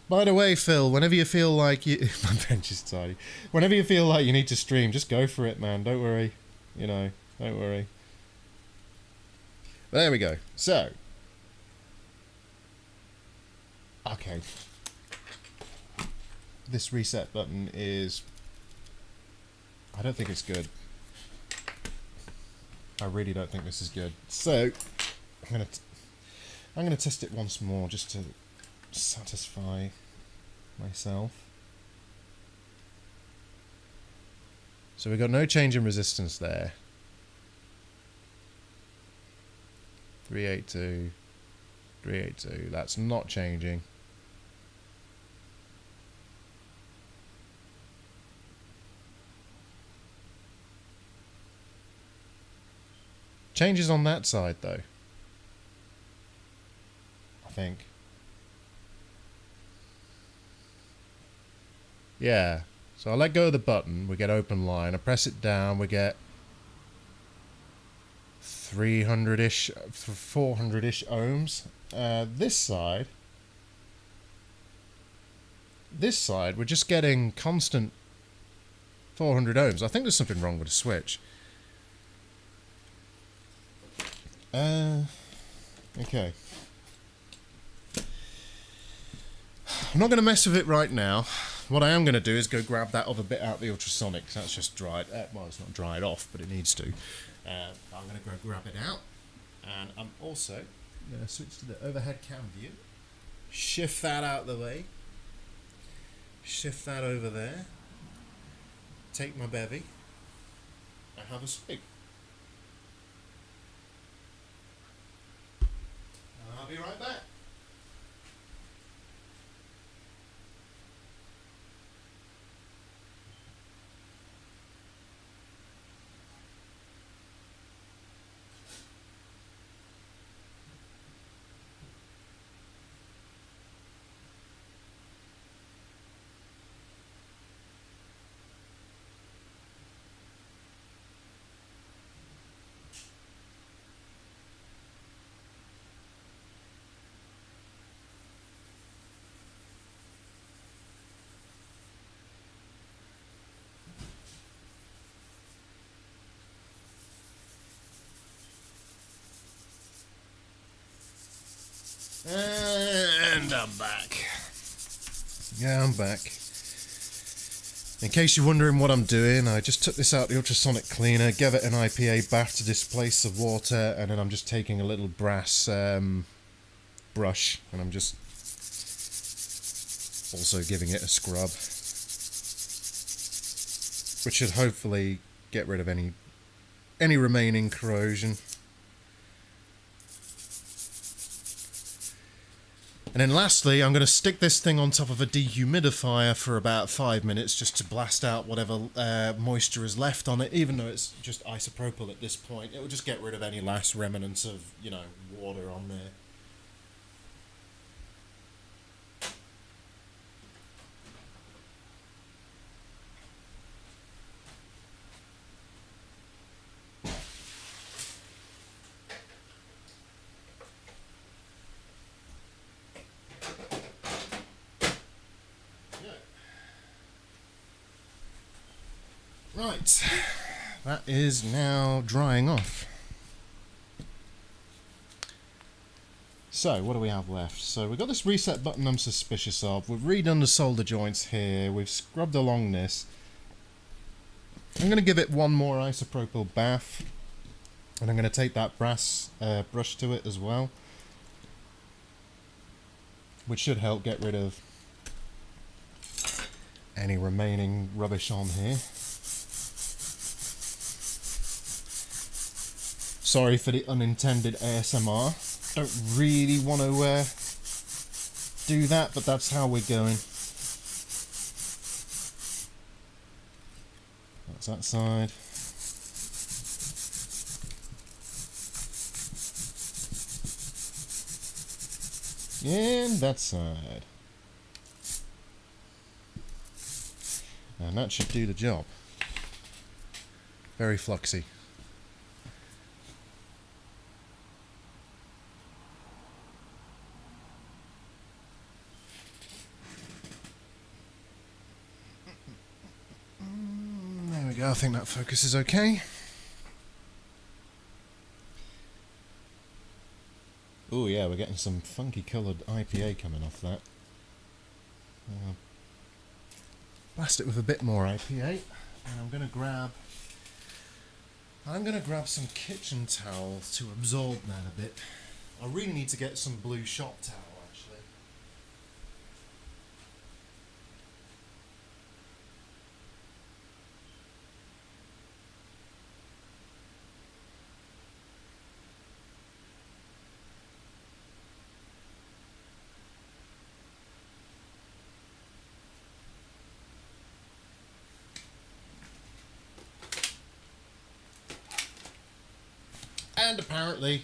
By the way, Phil, whenever you feel like you... My bench is tidy. Whenever you feel like you need to stream, just go for it, man. Don't worry. You know, don't worry. There we go. So. Okay. This reset button is... I don't think it's good. I really don't think this is good. So, I'm gonna test it once more just to satisfy myself. So we've got no change in resistance there. 382, 382. That's not changing. Changes on that side though, I think. Yeah, so I let go of the button, we get open line, I press it down, we get 300-ish, 400-ish ohms. This side, we're just getting constant 400 ohms. I think there's something wrong with the switch. Okay. I'm not going to mess with it right now. What I am going to do is go grab that other bit out of the ultrasonic. That's just dried. Well, it's not dried off, but it needs to. I'm going to go grab it out. And I'm also going to switch to the overhead cam view. Shift that out of the way. Shift that over there. Take my bevy. And have a swig. I'll be right back. And I'm back. Yeah, I'm back. In case you're wondering what I'm doing, I just took this out the ultrasonic cleaner, gave it an IPA bath to displace the water, and then I'm just taking a little brass brush, and I'm just also giving it a scrub, which should hopefully get rid of any remaining corrosion. And then lastly, I'm going to stick this thing on top of a dehumidifier for about 5 minutes just to blast out whatever moisture is left on it. Even though it's just isopropyl at this point, it will just get rid of any last remnants of, you know, water on there. Right, that is now drying off. So, what do we have left? So, we've got this reset button I'm suspicious of. We've redone the solder joints here. We've scrubbed along this. I'm going to give it one more isopropyl bath. And I'm going to take that brass brush to it as well. Which should help get rid of any remaining rubbish on here. Sorry for the unintended ASMR. Don't really want to do that, but that's how we're going. That's that side. And that side. And that should do the job. Very fluxy. There we go, I think that focus is okay. Oh yeah, we're getting some funky coloured IPA coming off that. Blast it with a bit more IPA, and I'm gonna grab some kitchen towel to absorb that a bit. I really need to get some blue shop towel actually. And apparently,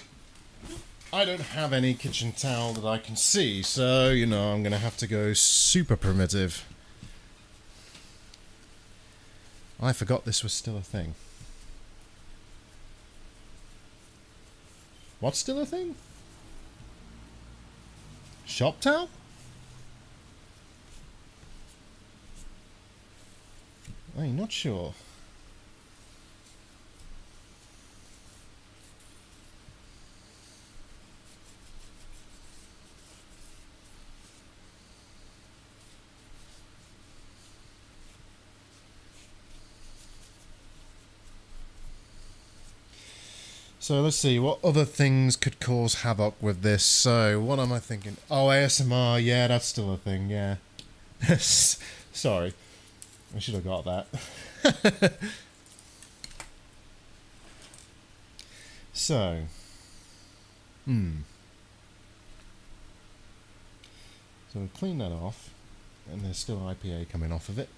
I don't have any kitchen towel that I can see, so, you know, I'm going to have to go super primitive. I forgot this was still a thing. What's still a thing? Shop towel? I'm not sure. So let's see, what other things could cause havoc with this? So, what am I thinking? Oh, ASMR, yeah, that's still a thing, yeah. Sorry. I should have got that. So. So we'll clean that off, and there's still IPA coming off of it.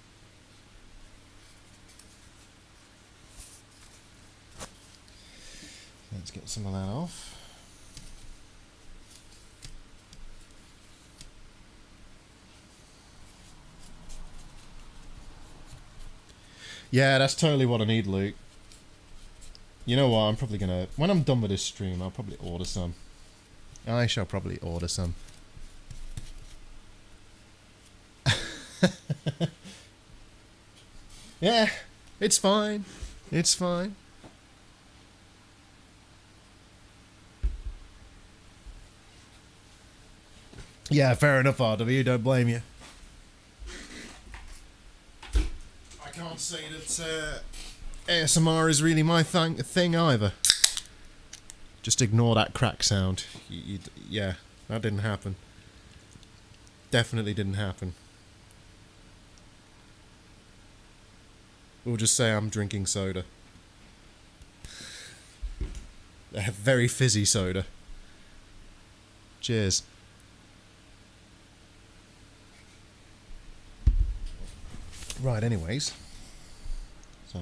Let's get some of that off. Yeah, that's totally what I need, Luke. You know what, I'm probably gonna... When I'm done with this stream, I'll probably order some. I shall probably order some. Yeah, it's fine. It's fine. Yeah, fair enough, RW, don't blame you. I can't say that ASMR is really my thing either. Just ignore that crack sound. Yeah, that didn't happen. Definitely didn't happen. We'll just say I'm drinking soda. A very fizzy soda. Cheers. Right, anyways. So...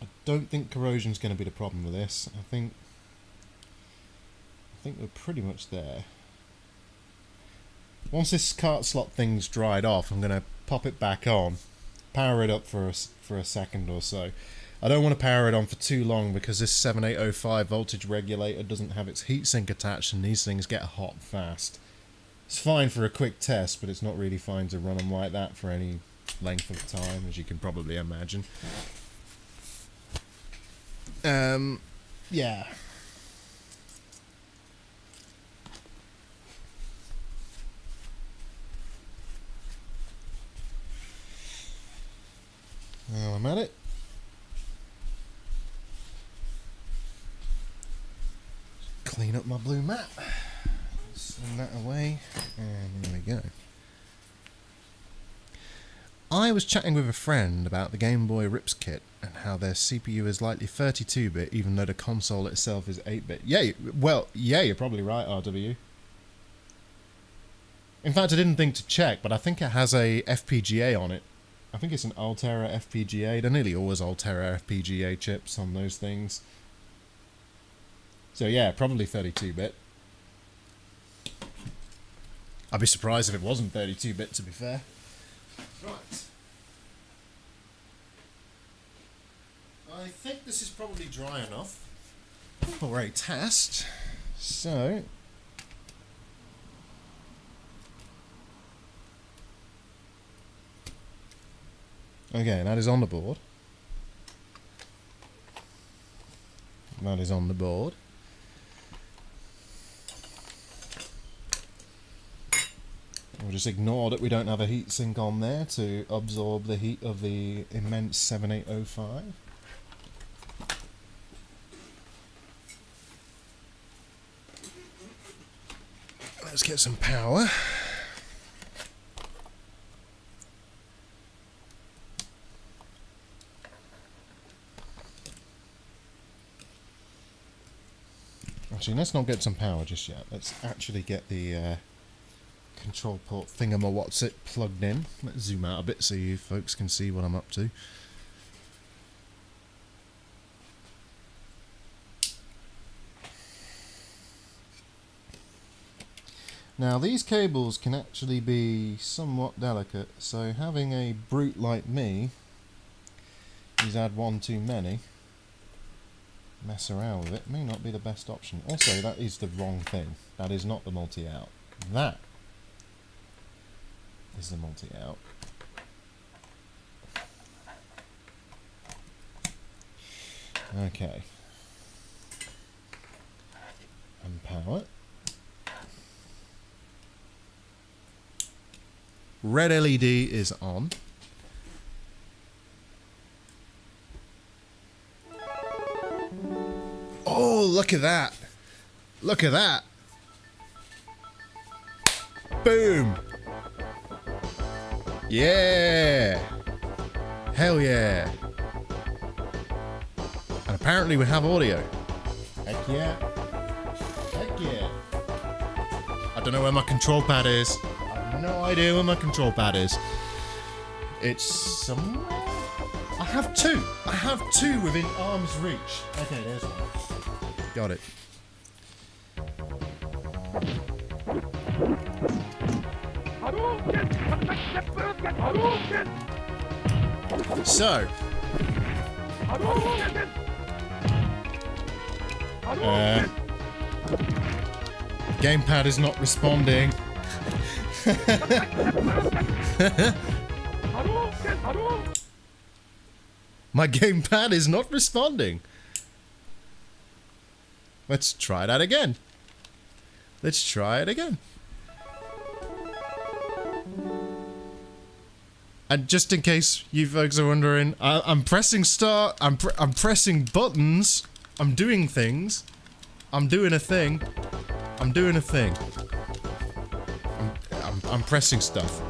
I don't think corrosion's going to be the problem with this. I think we're pretty much there. Once this cart slot thing's dried off, I'm going to pop it back on, power it up for a second or so. I don't want to power it on for too long because this 7805 voltage regulator doesn't have its heatsink attached, and these things get hot fast. It's fine for a quick test, but it's not really fine to run them like that for any length of time, as you can probably imagine. Yeah. Well, I'm at it. Clean up my blue mat. Send that away, and there we go. I was chatting with a friend about the Game Boy Rips kit and how their CPU is likely 32-bit even though the console itself is 8-bit. Yeah, well, yeah, you're probably right, RW. In fact, I didn't think to check, but I think it has a FPGA on it. I think it's an Altera FPGA. They're nearly always Altera FPGA chips on those things. So yeah, probably 32-bit. I'd be surprised if it wasn't 32-bit, to be fair. Right. I think this is probably dry enough for a test. So... okay, that is on the board. That is on the board. We'll just ignore that we don't have a heatsink on there to absorb the heat of the immense 7805. Let's get some power. Actually, let's not get some power just yet. Let's actually get the control port thingamawhat's-it plugged in. Let's zoom out a bit so you folks can see what I'm up to. Now, these cables can actually be somewhat delicate, so having a brute like me who's had one too many mess around with it may not be the best option. Also, that is the wrong thing. That is not the multi-out. That is the multi-out. Okay. And power. Red LED is on. Oh, look at that. Look at that. Boom. Yeah. Hell yeah. And apparently we have audio. Heck yeah. Heck yeah. I don't know where my control pad is. I have no idea where my control pad is. It's somewhere. I have two. I have two within arm's reach. Okay, there's one. Got it. So. Gamepad is not responding. My gamepad is not responding. Let's try that again. Let's try it again. And just in case you folks are wondering, I'm pressing start. I'm pressing buttons. I'm doing things. I'm doing a thing. I'm doing a thing. I'm pressing stuff.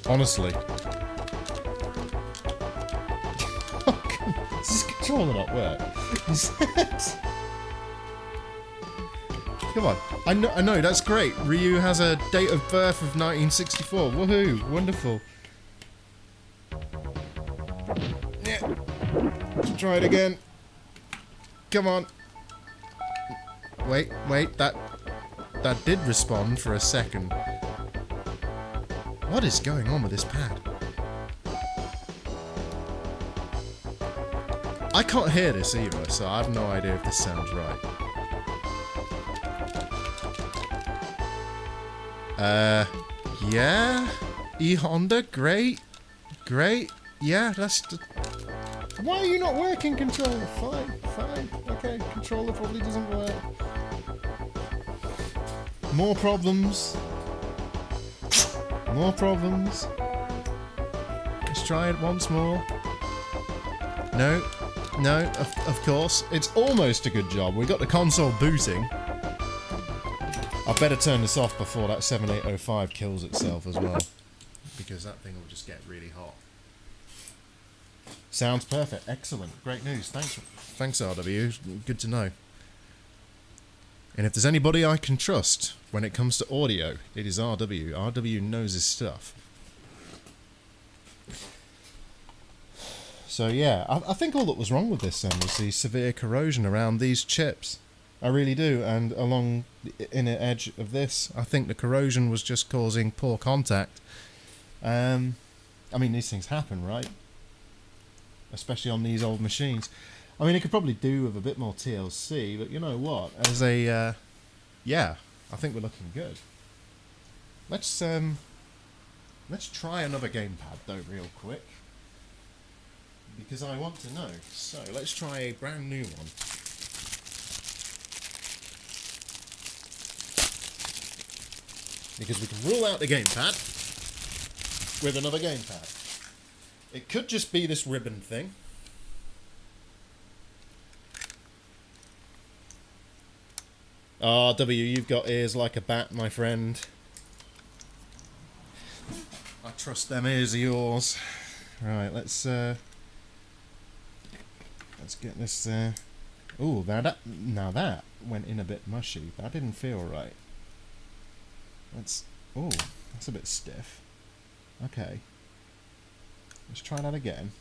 Honestly. controller not work? Come on. I know, that's great. Ryu has a date of birth of 1964. Woohoo! Wonderful. Yeah. Let's try it again. Come on. Wait, that did respond for a second. What is going on with this pad? I can't hear this either, so I have no idea if this sounds right. Yeah? E-Honda, great. Yeah, that's... Why are you not working, controller? Fine. Okay, controller probably doesn't work. More problems. Let's try it once more. No, of course. It's almost a good job. We got the console booting. I better turn this off before that 7805 kills itself as well. Because that thing will just get really hot. Sounds perfect. Excellent. Great news. Thanks, RW. Good to know. And if there's anybody I can trust when it comes to audio, it is RW. RW knows his stuff. So yeah, I think all that was wrong with this then was the severe corrosion around these chips. I really do, and along the inner edge of this, I think the corrosion was just causing poor contact. I mean, these things happen, right? Especially on these old machines. I mean, it could probably do with a bit more TLC, but you know what? As a, yeah, I think we're looking good. Let's try another gamepad though, real quick. Because I want to know. So, let's try a brand new one. Because we can rule out the gamepad with another gamepad. It could just be this ribbon thing. W, you've got ears like a bat, my friend. I trust them ears of yours. Right, let's get this. Ooh, now that went in a bit mushy. That didn't feel right. That's a bit stiff. Okay. Let's try that again.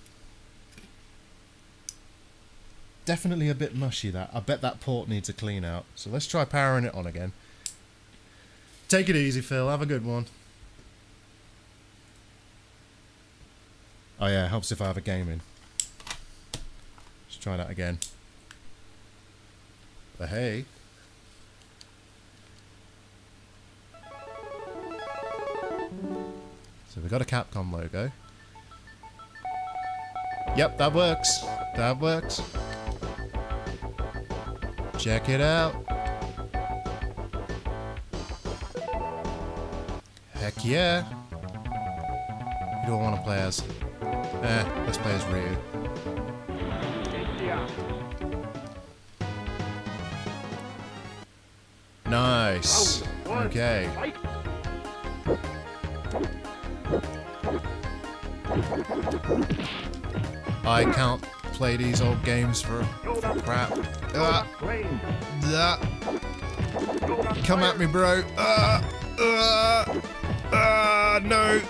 Definitely a bit mushy, that. I bet that port needs a clean out. So let's try powering it on again. Take it easy, Phil. Have a good one. Oh yeah, it helps if I have a game in. Let's try that again. But hey. So we got a Capcom logo. Yep, that works. That works. Check it out. Heck yeah. Who do I want to play as? Let's play as Ryu. Nice. Okay. I can't play these old games for crap. Come at me, bro. No.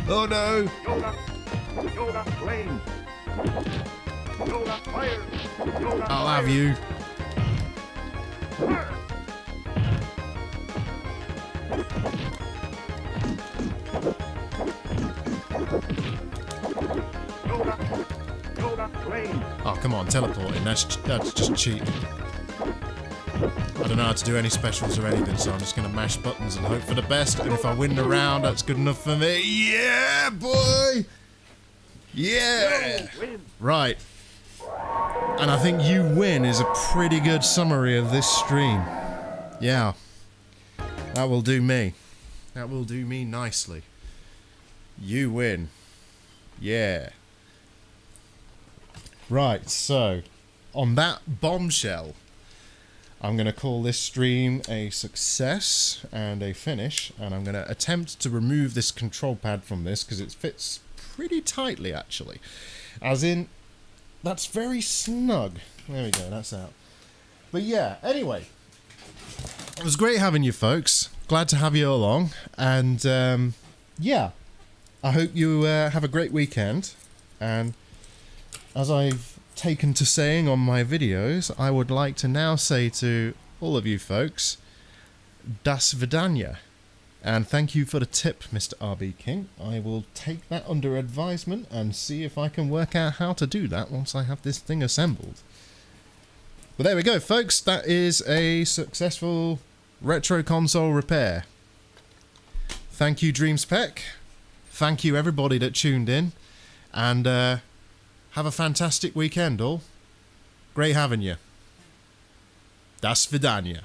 Oh no. I'll have you. Oh, come on, teleporting. That's just cheating. I don't know how to do any specials or anything, so I'm just going to mash buttons and hope for the best. And if I win the round, that's good enough for me. Yeah, boy! Yeah! Right. And I think you win is a pretty good summary of this stream. Yeah. That will do me. That will do me nicely. You win. Yeah. Right, so, on that bombshell, I'm going to call this stream a success and a finish, and I'm going to attempt to remove this control pad from this, because it fits pretty tightly, actually. As in, that's very snug. There we go, that's out. But yeah, anyway, it was great having you folks. Glad to have you along. And yeah, I hope you have a great weekend. And as I've taken to saying on my videos, I would like to now say to all of you folks, Das Vidanya. And thank you for the tip, Mr. RB King. I will take that under advisement and see if I can work out how to do that once I have this thing assembled. But there we go, folks. That is a successful retro console repair. Thank you, DreamSpec. Thank you, everybody that tuned in. And have a fantastic weekend, all. Great having you. Das Vidanya.